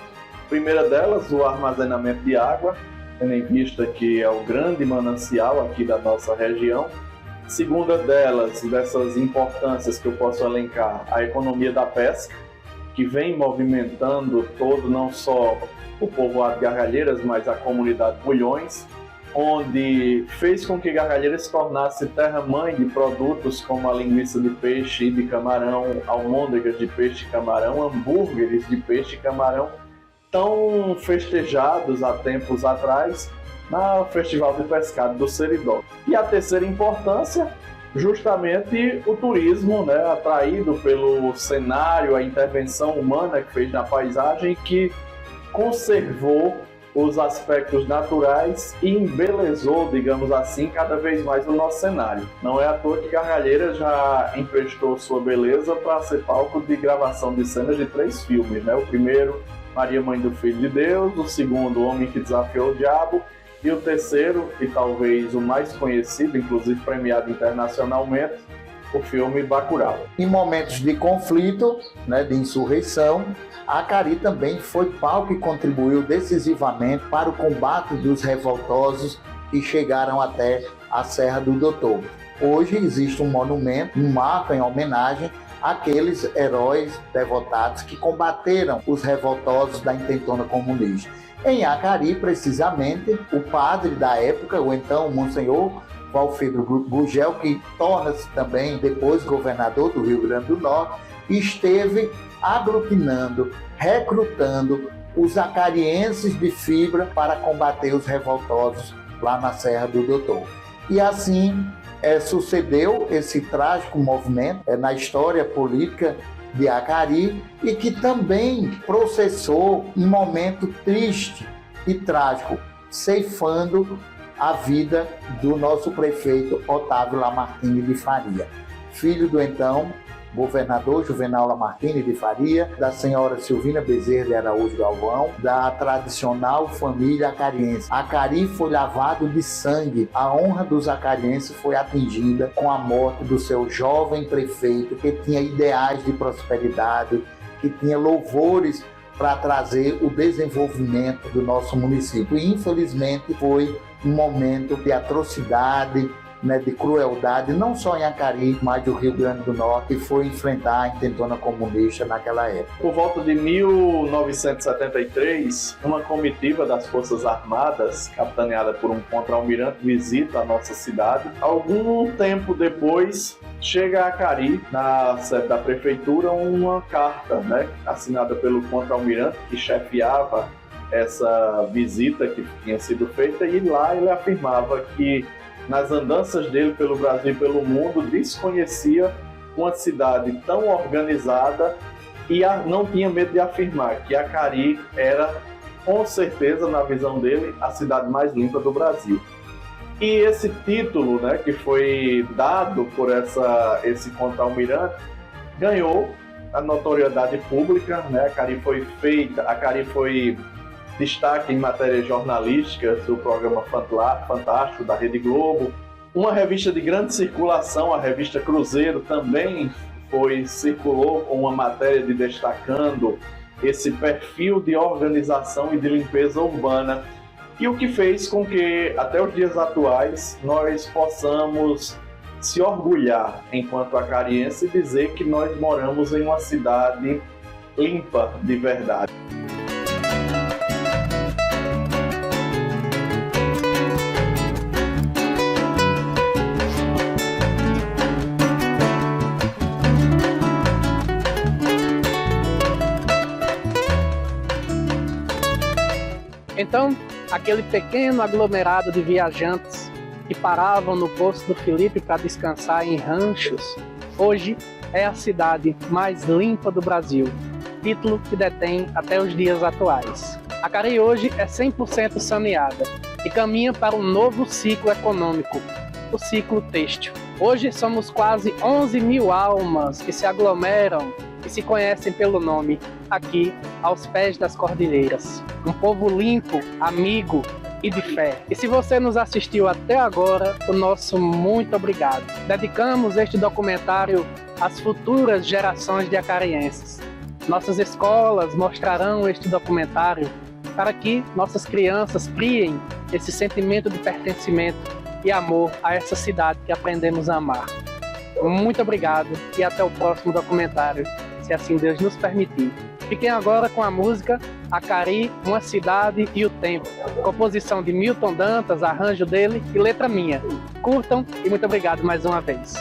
A primeira delas, o armazenamento de água, tendo em vista que é o grande manancial aqui da nossa região. Segunda delas, dessas importâncias que eu posso elencar, a economia da pesca, que vem movimentando todo, não só o povoado de Gargalheiras, mas a comunidade Bulhões, onde fez com que Gargalheiras se tornasse terra-mãe de produtos como a linguiça de peixe e de camarão, almôndegas de peixe e camarão, hambúrgueres de peixe e camarão, tão festejados há tempos atrás no Festival de Pescado do Seridó. E a terceira importância, justamente o turismo, né, atraído pelo cenário, a intervenção humana que fez na paisagem, que conservou os aspectos naturais e embelezou, digamos assim, cada vez mais o nosso cenário. Não é à toa que Gargalheiras já emprestou sua beleza para ser palco de gravação de cenas de 3 filmes, né? O primeiro, Maria Mãe do Filho de Deus, o segundo, O Homem que Desafiou o Diabo, e o terceiro, e talvez o mais conhecido, inclusive premiado internacionalmente, o filme Bacurau. Em momentos de conflito, né, de insurreição, Acari também foi palco e contribuiu decisivamente para o combate dos revoltosos que chegaram até a Serra do Doutor. Hoje existe um monumento, um marco em homenagem àqueles heróis devotados que combateram os revoltosos da intentona comunista. Em Acari, precisamente, o padre da época, o então Monsenhor Valfedo Gugel, que torna-se também depois governador do Rio Grande do Norte, esteve aglutinando, recrutando os acarienses de fibra para combater os revoltosos lá na Serra do Doutor. E assim sucedeu esse trágico movimento na história política de Acari e que também processou um momento triste e trágico, ceifando a vida do nosso prefeito Otávio Lamartine de Faria, filho do então governador Juvenal Lamartine de Faria, da senhora Silvina Bezerra de Araújo Galvão, da tradicional família acariense. Acari foi lavado de sangue. A honra dos acarienses foi atingida com a morte do seu jovem prefeito, que tinha ideais de prosperidade, que tinha louvores para trazer o desenvolvimento do nosso município. E, infelizmente, foi um momento de atrocidade, de crueldade, não só em Acari, mas do Rio Grande do Norte, que foi enfrentar a intentona comunista naquela época. Por volta de 1973, uma comitiva das Forças Armadas, capitaneada por um contra-almirante, visita a nossa cidade. Algum tempo depois, chega a Acari, na sede da prefeitura, uma carta, assinada pelo contra-almirante, que chefiava essa visita que tinha sido feita, e lá ele afirmava que nas andanças dele pelo Brasil e pelo mundo, desconhecia uma cidade tão organizada e não tinha medo de afirmar que Acari era, com certeza, na visão dele, a cidade mais limpa do Brasil. E esse título, que foi dado por esse contra-almirante, ganhou a notoriedade pública. Acari foi destaque em matérias jornalísticas do programa Fantástico da Rede Globo. Uma revista de grande circulação, a revista Cruzeiro, também circulou com uma matéria destacando esse perfil de organização e de limpeza urbana, e o que fez com que, até os dias atuais, nós possamos se orgulhar, enquanto acariense, e dizer que nós moramos em uma cidade limpa de verdade. Então, aquele pequeno aglomerado de viajantes que paravam no Poço do Felipe para descansar em ranchos, hoje é a cidade mais limpa do Brasil, título que detém até os dias atuais. Acari hoje é 100% saneada e caminha para um novo ciclo econômico, o ciclo têxtil. Hoje somos quase 11 mil almas que se aglomeram e se conhecem pelo nome, aqui aos pés das cordilheiras. Um povo limpo, amigo e de fé. E se você nos assistiu até agora, o nosso muito obrigado. Dedicamos este documentário às futuras gerações de acarienses. Nossas escolas mostrarão este documentário para que nossas crianças criem esse sentimento de pertencimento e amor a essa cidade que aprendemos a amar. Muito obrigado e até o próximo documentário, se assim Deus nos permitir. Fiquem agora com a música Acari, Uma Cidade e o Tempo, composição de Milton Dantas, arranjo dele e letra minha. Curtam e muito obrigado mais uma vez.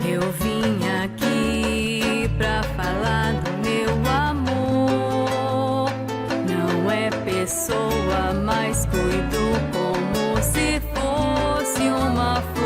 Eu vim aqui pra falar do meu amor. Não é pessoa, mas cuido como se fosse uma flor.